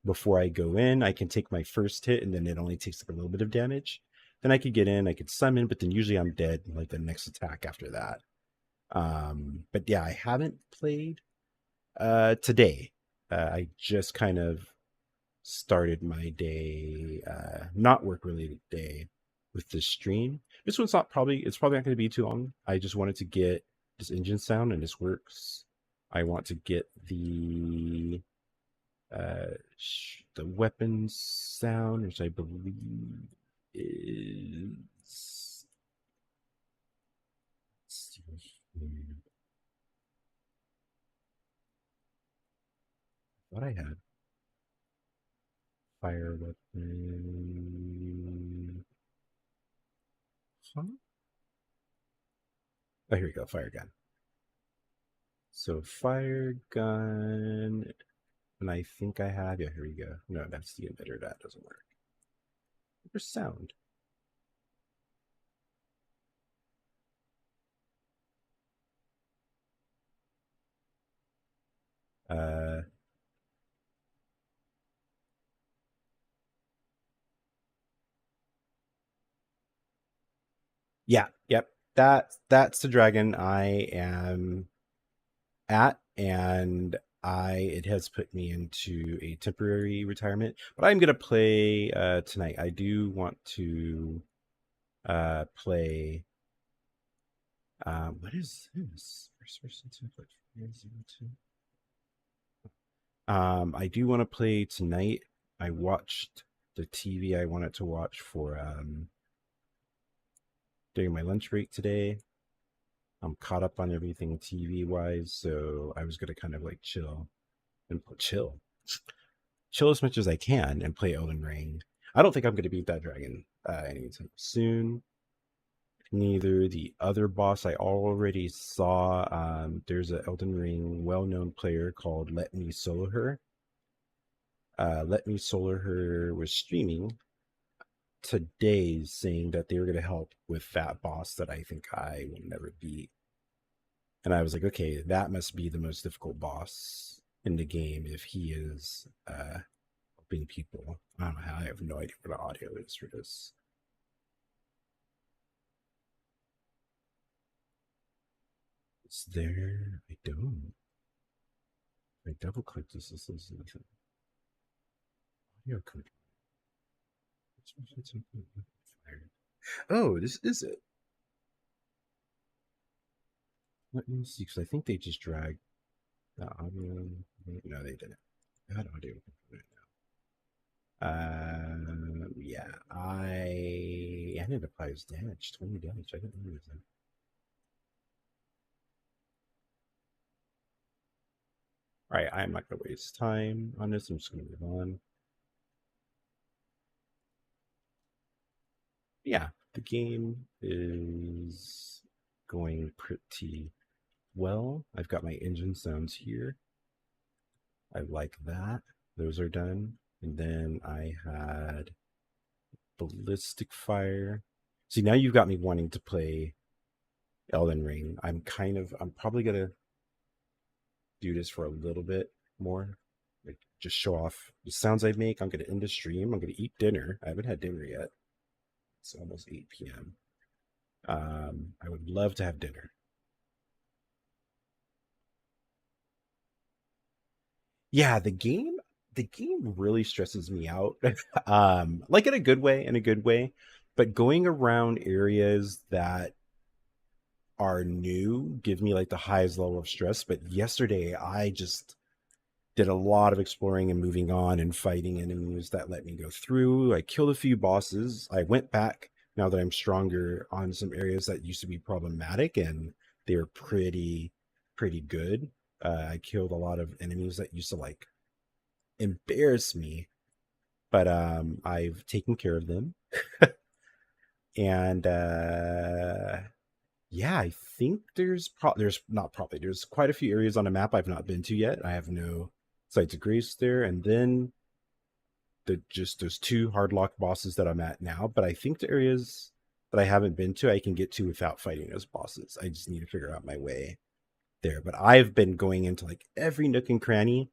before I go in, I can take my first hit and then it only takes like a little bit of damage. Then I could get in, I could summon, but then usually I'm dead like the next attack after that. But yeah, I haven't played today. I just kind of started my day, not work related day with this stream. This one's not probably, it's probably not going to be too long. I just wanted to get this engine sound and this works. I want to get the weapons sound, which I believe is, let's see here. What I had. Fire weapon. Huh? Oh, here we go. Fire gun. So fire gun. And I think I have. Yeah, here we go. No, that's the emitter. That doesn't work. Where's sound? Uh, yeah, yep. That's the dragon I am at, and it has put me into a temporary retirement. But I'm gonna play tonight. I do want to play. What is this? First person template 402. I do want to play tonight. I watched the TV I wanted to watch for during my lunch break today. I'm caught up on everything TV wise, so I was gonna kind of like chill as much as I can and play Elden Ring. I don't think I'm gonna beat that dragon anytime soon. Neither the other boss I already saw. There's an Elden Ring well-known player called Let Me Solo Her. Let Me Solar Her was streaming today saying that they were going to help with that boss that I think I will never beat. And I was like, okay, that must be the most difficult boss in the game if he is helping people. I don't know how. I have no idea what the audio is for this. Is there? I don't. If I double click this, this is nothing. Audio code. Oh, this is it. Let me see, because I think they just dragged the audio. No, they didn't. That audio. Yeah, and it applies damage, 20 damage. I didn't realize that. All right, I'm not gonna waste time on this. I'm just gonna move on. Yeah, the game is going pretty well. I've got my engine sounds here. I like that. Those are done. And then I had ballistic fire. See, now you've got me wanting to play Elden Ring. I'm probably gonna do this for a little bit more. Like just show off the sounds I make. I'm gonna end the stream. I'm gonna eat dinner. I haven't had dinner yet. It's almost 8 p.m. I would love to have dinner. Yeah, the game really stresses me out. Like in a good way, But going around areas that are new give me like the highest level of stress. But yesterday I just did a lot of exploring and moving on and fighting enemies that let me go through. I killed a few bosses. I went back now that I'm stronger on some areas that used to be problematic, and they're pretty good. I killed a lot of enemies that used to like embarrass me, but I've taken care of them. And yeah, I think there's quite a few areas on the map I've not been to yet. I have no sites of grace there, and then there's two hard lock bosses that I'm at now. But I think the areas that I haven't been to, I can get to without fighting those bosses. I just need to figure out my way there. But I've been going into like every nook and cranny,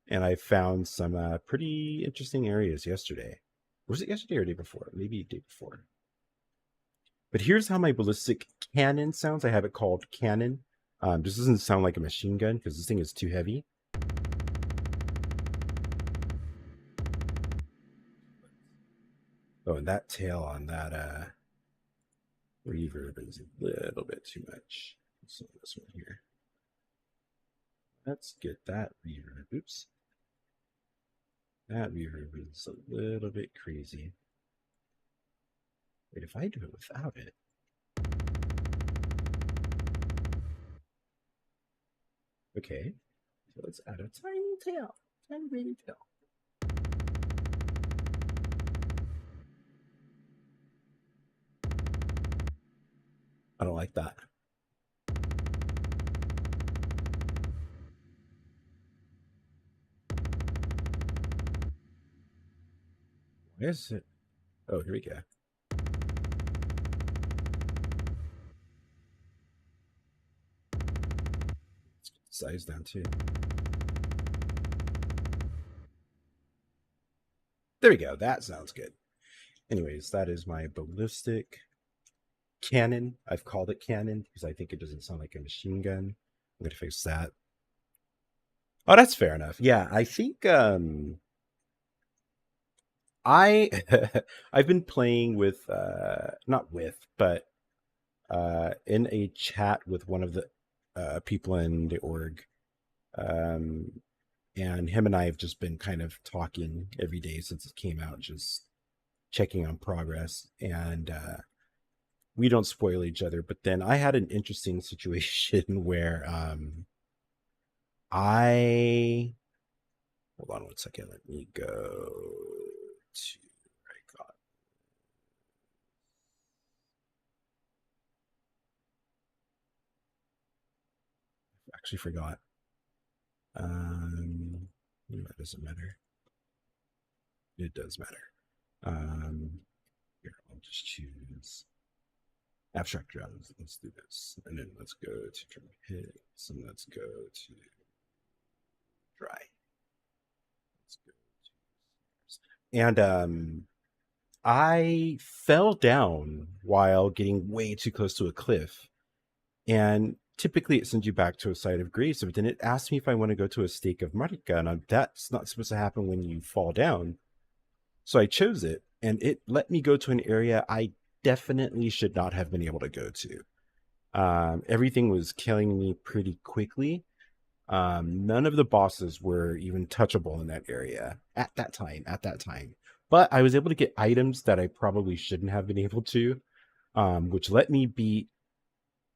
and I found some pretty interesting areas yesterday. Was it yesterday or the day before? Maybe the day before. But here's how my ballistic cannon sounds. I have it called cannon. This doesn't sound like a machine gun because this thing is too heavy. Oh, and that tail on that reverb is a little bit too much. So this one here. Let's get that reverb. Oops. That reverb is a little bit crazy. Wait, if I do it without it. Okay. So let's add a tiny tail. tiny baby tail. I don't like that. Why is it? Oh, here we go. Let's get the size down too. There we go. That sounds good. Anyways, that is my ballistic cannon. I've called it cannon because I think it doesn't sound like a machine gun. I'm gonna fix that. Oh, that's fair enough. Yeah, I think I I've been playing with not with, but in a chat with one of the people in the org. Um and him and I have just been kind of talking every day since it came out, just checking on progress. And we don't spoil each other. But then I had an interesting situation where I hold on one second. Let me go to I got actually forgot. That doesn't matter. It does matter. Here, I'll just choose abstract drums. Let's do this. And then let's go to drum hits and let's go to dry. Let's go to and I fell down while getting way too close to a cliff. And typically it sends you back to a site of grace, but then it asked me if I want to go to a stake of Marika, and that's not supposed to happen when you fall down. So I chose it, and it let me go to an area I definitely should not have been able to go to. Everything was killing me pretty quickly. None of the bosses were even touchable in that area at that time. But I was able to get items that I probably shouldn't have been able to, which let me beat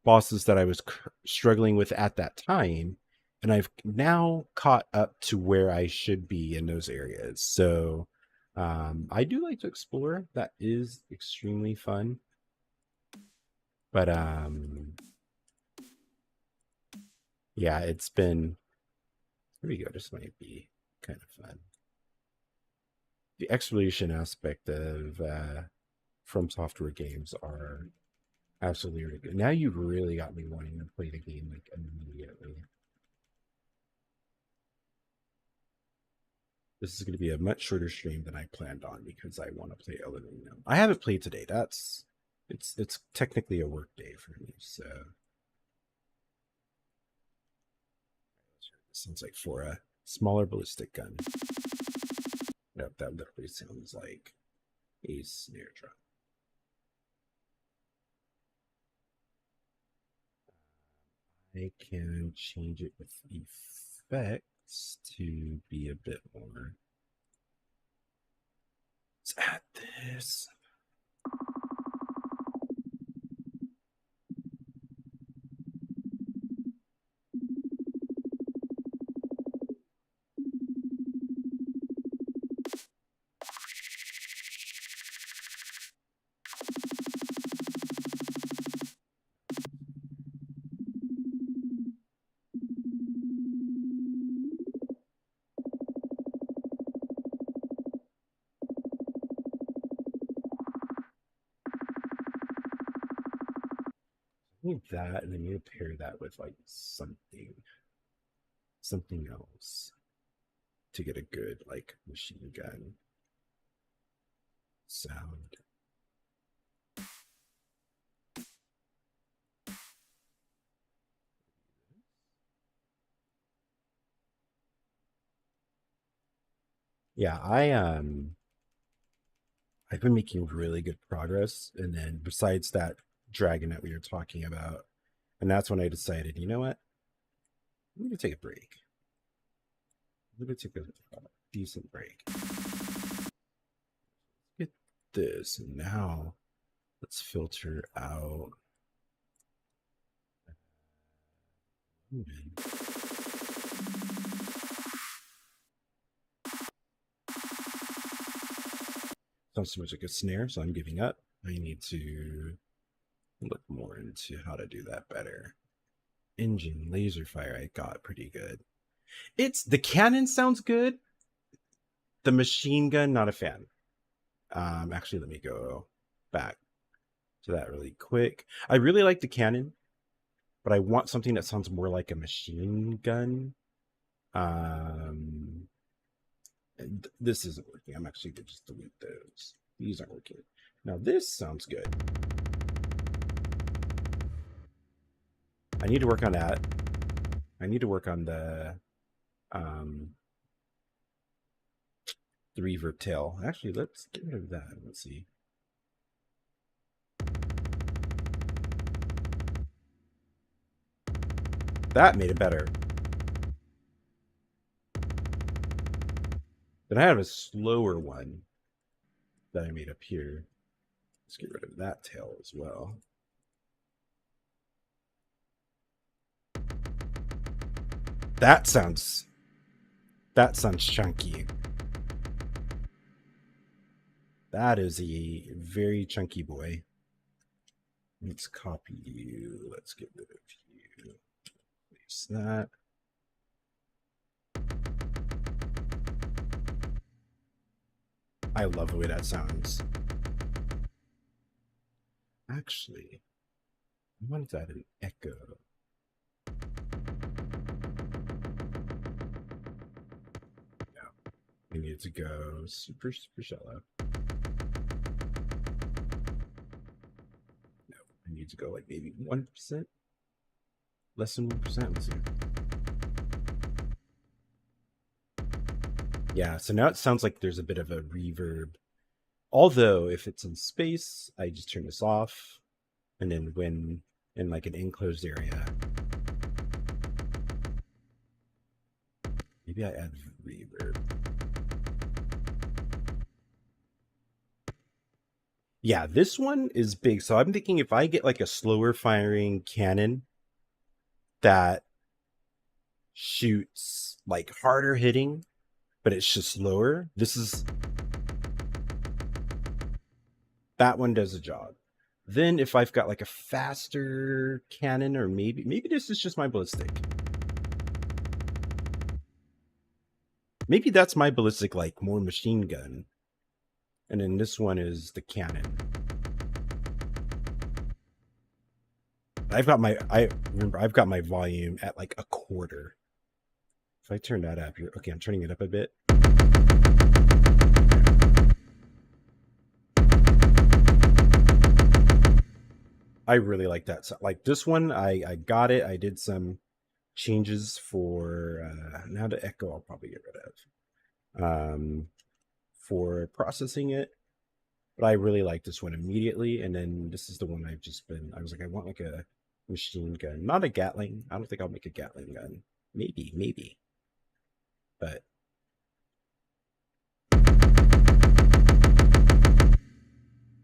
bosses that I was struggling with at that time. And I've now caught up to where I should be in those areas. So I do like to explore. That is extremely fun. But yeah, it's been, here we go. This might be kind of fun. The exploration aspect of From Software games are absolutely really good. Now you've really got me wanting to play the game like immediately. This is going to be a much shorter stream than I planned on because I want to play Elden now. I haven't played today. It's technically a work day for me. So sounds like for a smaller ballistic gun. Nope, that literally sounds like a snare drum. I can change it with effects to be a bit more. Let's add this. Need that, and then you pair that with like something else to get a good like machine gun sound. Yeah, I've been making really good progress, and then besides that dragon that we were talking about, and that's when I decided, you know what, I'm gonna take a break. I'm gonna take a decent break. Get this, and now let's filter out. Sounds so much like a snare, so I'm giving up. I need to look more into how to do that better. Engine laser fire, I got pretty good. It's the cannon sounds good. The machine gun, not a fan. Actually, let me go back to that really quick. I really like the cannon, but I want something that sounds more like a machine gun. This isn't working. I'm actually going to just delete those. These aren't working. Now this sounds good. I need to work on that. I need to work on the reverb tail. Actually, let's get rid of that. Let's see. That made it better. Then I have a slower one that I made up here. Let's get rid of that tail as well. That sounds chunky. That is a very chunky boy. Let's copy you. Let's get rid of you. Place that. I love the way that sounds. Actually, I wanted to add an echo. No, I need to go super shallow. No, I need to go like maybe 1%. Less than 1%. Let's see. Yeah, so now it sounds like there's a bit of a reverb. Although if it's in space, I just turn this off. And then when in like an enclosed area, maybe I add reverb. Yeah, this one is big. So I'm thinking if I get like a slower firing cannon that shoots like harder hitting, but it's just slower, that one does a job. Then if I've got like a faster cannon, or maybe this is just my ballistic. Maybe that's my ballistic, like more machine gun. And then this one is the cannon. I've got my volume at like a quarter. If I turn that up here, okay, I'm turning it up a bit. I really like that. So, like this one, I got it. I did some changes for now the echo. I'll probably get rid of for processing it. But I really like this one immediately. And then this is the one I've just been. I was like, I want like a machine gun, not a Gatling. I don't think I'll make a Gatling gun. Maybe. But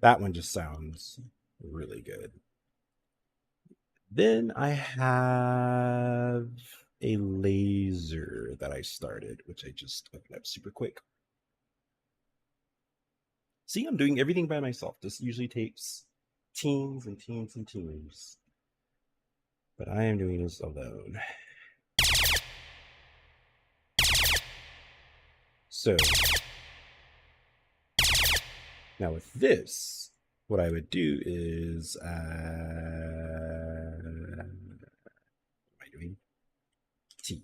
that one just sounds really good. Then I have a laser that I started, which I just opened up super quick. See, I'm doing everything by myself. This usually takes teams and teams and teams. But I am doing this alone. So now with this, what I would do is what am I doing? T.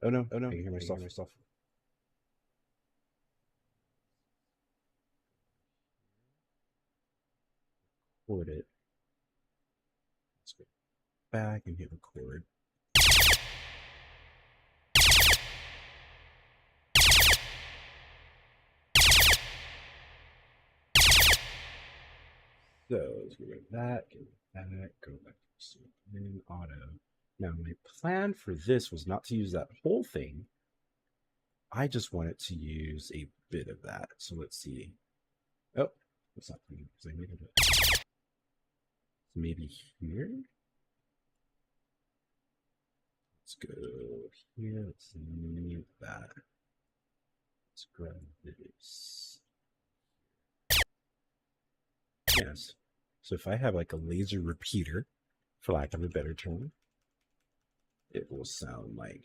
Oh no, I can hear myself. Record it. Let's go back and hit record. So let's get rid of that, go back to in auto. Now my plan for this was not to use that whole thing. I just wanted to use a bit of that. So let's see. Oh, that's not clean because I made it. So maybe here. Let's go here. Let's mute that. Let's grab is. Yes. So if I have like a laser repeater, for lack of a better term, it will sound like.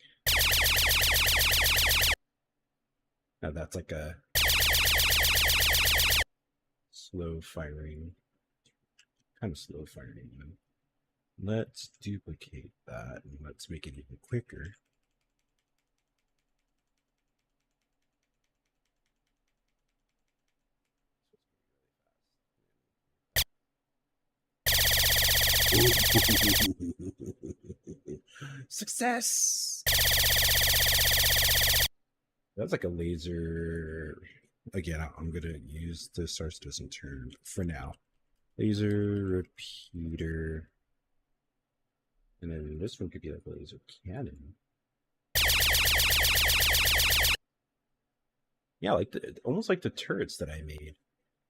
Now that's like a slow firing, kind of slow firing one. Let's duplicate that and let's make it even quicker. Success! That's like a laser. Again, I'm going to use the source doesn't turn for now. Laser repeater. And then this one could be like a laser cannon. Yeah, like almost like the turrets that I made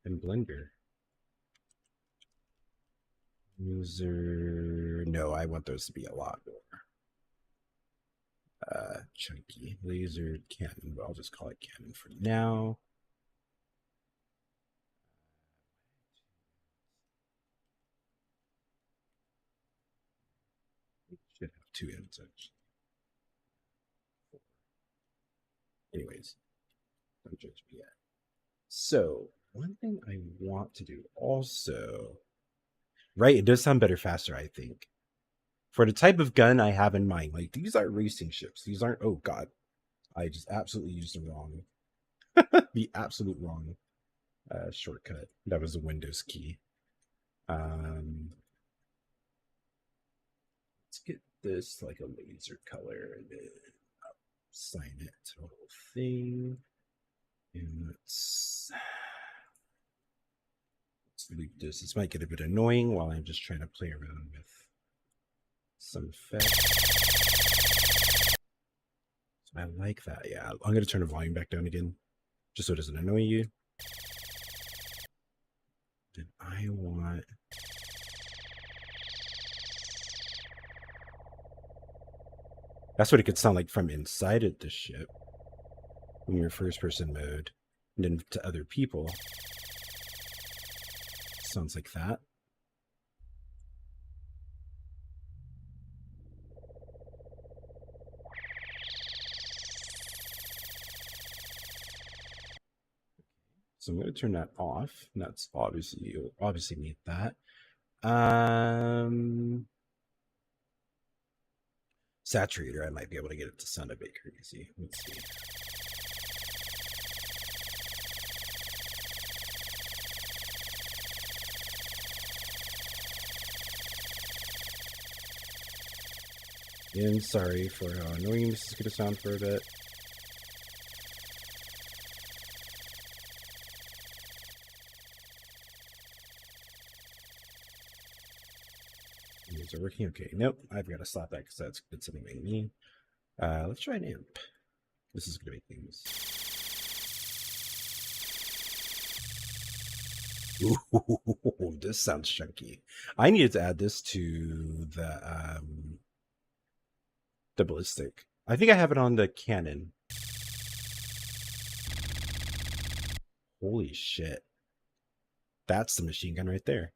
in Blender. User. No, I want those to be a lot more chunky. Laser cannon, but I'll just call it cannon for now. Should have 2 ends actually. Anyways, don't judge me yet. So one thing I want to do also, right? It does sound better faster, I think. For the type of gun I have in mind, like these are racing ships. These aren't. Oh God, I just absolutely used the absolute wrong shortcut. That was the Windows key. Let's get this like a laser color and then assign it to the whole thing. And let's leave this. This might get a bit annoying while I'm just trying to play around with some effects. I like that. Yeah, I'm going to turn the volume back down again just so it doesn't annoy you. Then I want... That's what it could sound like from inside of the ship when you're first person mode. And then to other people. Sounds like that. So I'm going to turn that off. And that's obviously, you'll obviously need that. Saturator, I might be able to get it to sound a bit crazy. Let's see. Again, sorry for how annoying this is going to sound for a bit. These are working. Okay, nope. I've got to stop that because it's annoying me. Let's try an amp. This is going to make things. Ooh, this sounds chunky. I needed to add this to the ballistic. I think I have it on the cannon. Holy shit. That's the machine gun right there.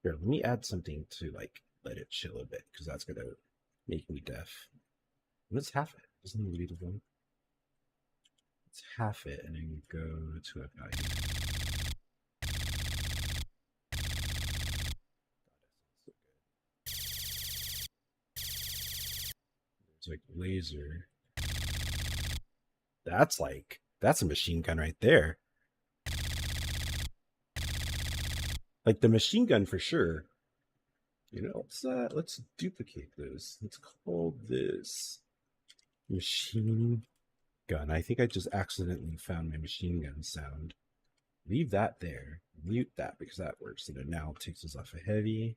Here, let me add something to like let it chill a bit because that's gonna make me deaf. Let's half it. Doesn't it need one? Let's half it and then go to a value. There's like laser. That's a machine gun right there. Like the machine gun for sure. You know, let's duplicate this. Let's call this machine gun. I think I just accidentally found my machine gun sound. Leave that there. Mute that because that works. And it now takes us off a heavy.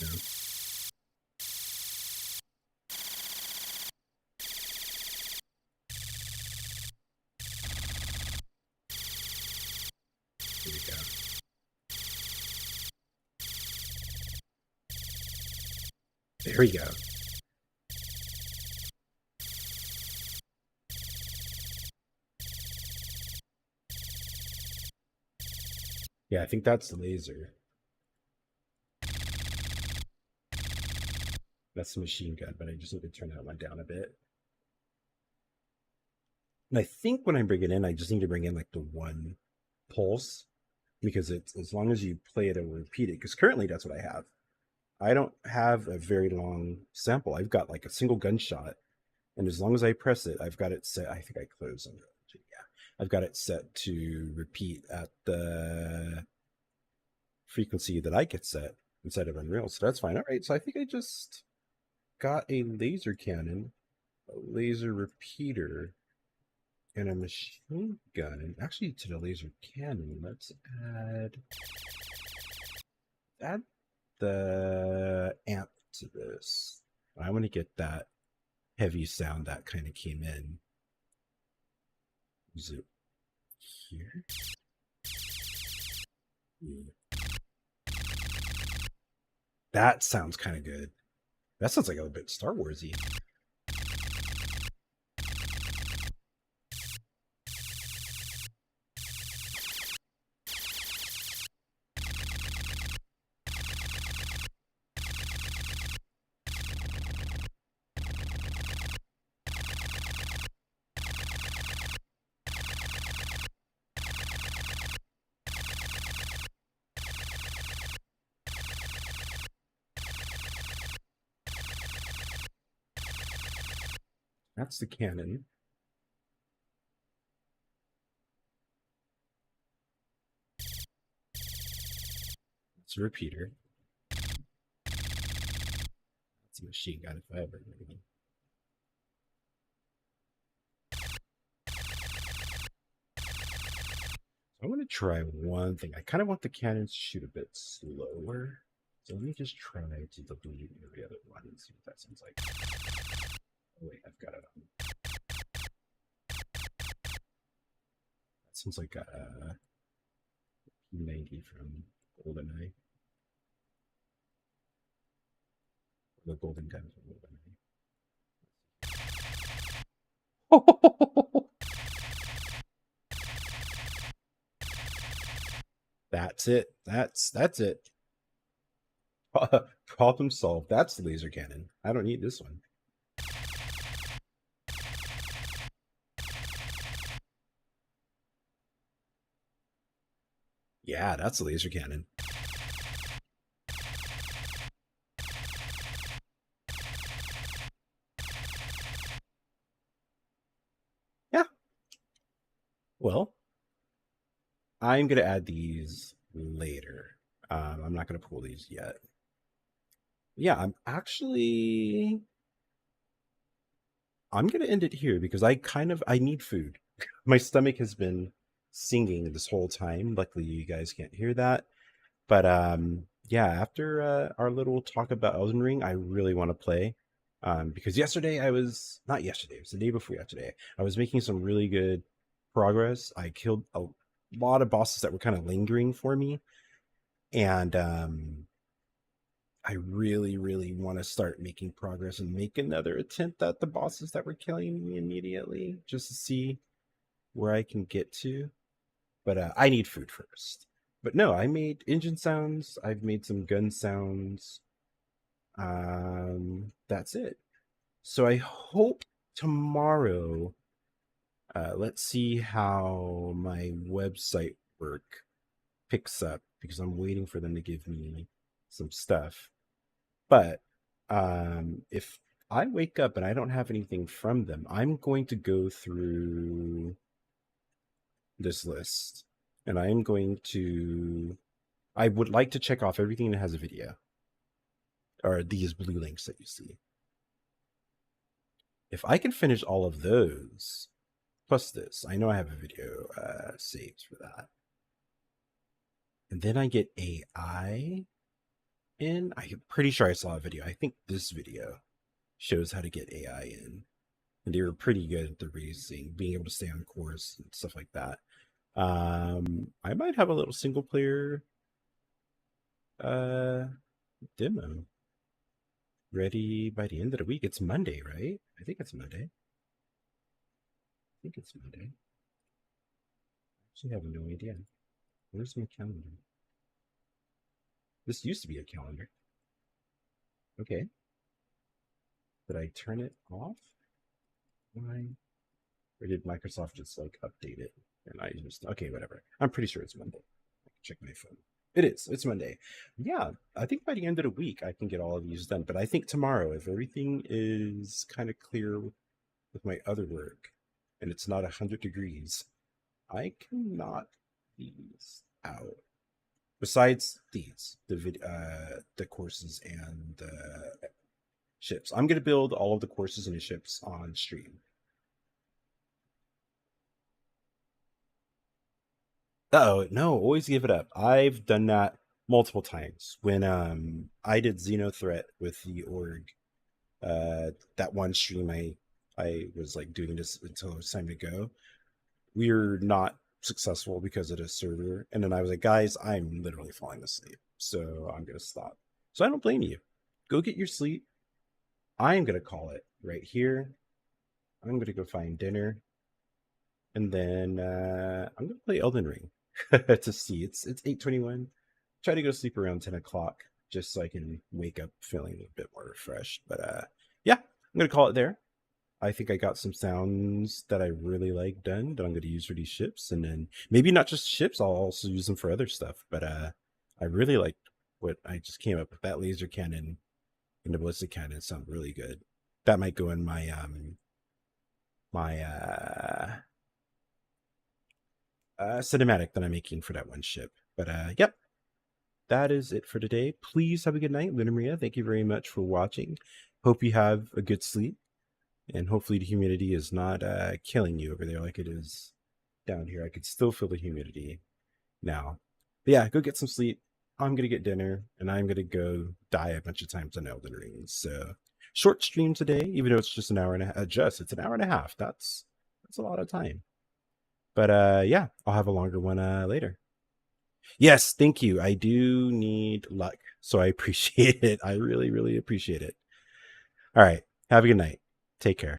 No. Here we go. There we go. Yeah, I think that's the laser. That's the machine gun, but I just need to turn that one down a bit. And I think when I bring it in, I just need to bring in like the one pulse because it's as long as you play it and repeat it. Because currently that's what I have. I don't have a very long sample. I've got like a single gunshot, and as long as I press it, I've got it set. I think I close under. Yeah, I've got it set to repeat at the frequency that I get set inside of Unreal. So that's fine. All right. So I think I just got a laser cannon, a laser repeater, and a machine gun. And actually, to the laser cannon, let's add the amp to this. I want to get that heavy sound that kind of came in. Is it here? That sounds kind of good. That sounds like a little bit Star Warsy. That's the cannon. It's a repeater. That's a machine gun if I ever heard one. I want to try one thing. I kind of want the cannons to shoot a bit slower. So let me just try to delete every other one and see what that sounds like. Oh wait, I've got it on. That sounds like a P90 from GoldenEye. The golden gun from GoldenEye. That's it. That's it. Problem solved. That's the laser cannon. I don't need this one. Yeah, that's the laser cannon. Yeah. Well, I'm going to add these later. I'm not going to pull these yet. Yeah, I'm going to end it here because I need food. My stomach has been singing this whole time. Luckily, you guys can't hear that. But yeah, after our little talk about Elden Ring, I really want to play. Because not yesterday, it was the day before yesterday. I was making some really good progress. I killed a lot of bosses that were kind of lingering for me. And I really, really want to start making progress and make another attempt at the bosses that were killing me immediately, just to see where I can get to. But I need food first. But no, I made engine sounds. I've made some gun sounds. That's it. So I hope tomorrow. Let's see how my website work picks up because I'm waiting for them to give me some stuff. But if I wake up and I don't have anything from them, I'm going to go through this list and I would like to check off everything that has a video or these blue links that you see. If I can finish all of those, plus this, I know I have a video saved for that. And then I get AI in. I'm pretty sure I saw a video. I think this video shows how to get AI in. And they were pretty good at the racing, being able to stay on course and stuff like that. I might have a little single player uh demo ready by the end of the week. It's Monday, right? I think it's Monday. I think it's Monday. I actually have no idea. Where's my calendar? This used to be a calendar. Okay. Did I turn it off? Why? Or did Microsoft just like update it? And I just okay, whatever. I'm pretty sure it's Monday. I can check my phone. It is. It's Monday. Yeah, I think by the end of the week I can get all of these done. But I think tomorrow, if everything is kind of clear with my other work and it's not 100 degrees, I can knock these out. Besides these, the courses and the ships, I'm going to build all of the courses and the ships on stream. Oh no, always give it up. I've done that multiple times. When I did Xeno Threat with the org, that one stream I was like doing this until it was time to go. We were not successful because of the server. And then I was like, guys, I'm literally falling asleep. So I'm gonna stop. So I don't blame you. Go get your sleep. I'm gonna call it right here. I'm gonna go find dinner. And then I'm gonna play Elden Ring to see. It's 8:21. Try to go sleep around 10 o'clock just so I can wake up feeling a bit more refreshed. But yeah, I'm gonna call it there. I think I got some sounds that I really like done that I'm gonna use for these ships, and then maybe not just ships. I'll also use them for other stuff. But I really liked what I just came up with. That laser cannon and the ballistic cannon sound really good. That might go in my cinematic that I'm making for that one ship. But yep, that is it for today. Please have a good night, Luna Maria. Thank you very much for watching. Hope you have a good sleep, and hopefully the humidity is not killing you over there like it is down here. I could still feel the humidity now. But yeah, go get some sleep. I'm gonna get dinner, and I'm gonna go die a bunch of times on Elden Ring. So short stream today, even though it's just an hour and a half. It's an hour and a half. That's a lot of time. But yeah, I'll have a longer one later. Yes, thank you. I do need luck, so I appreciate it. I really, really appreciate it. All right. Have a good night. Take care.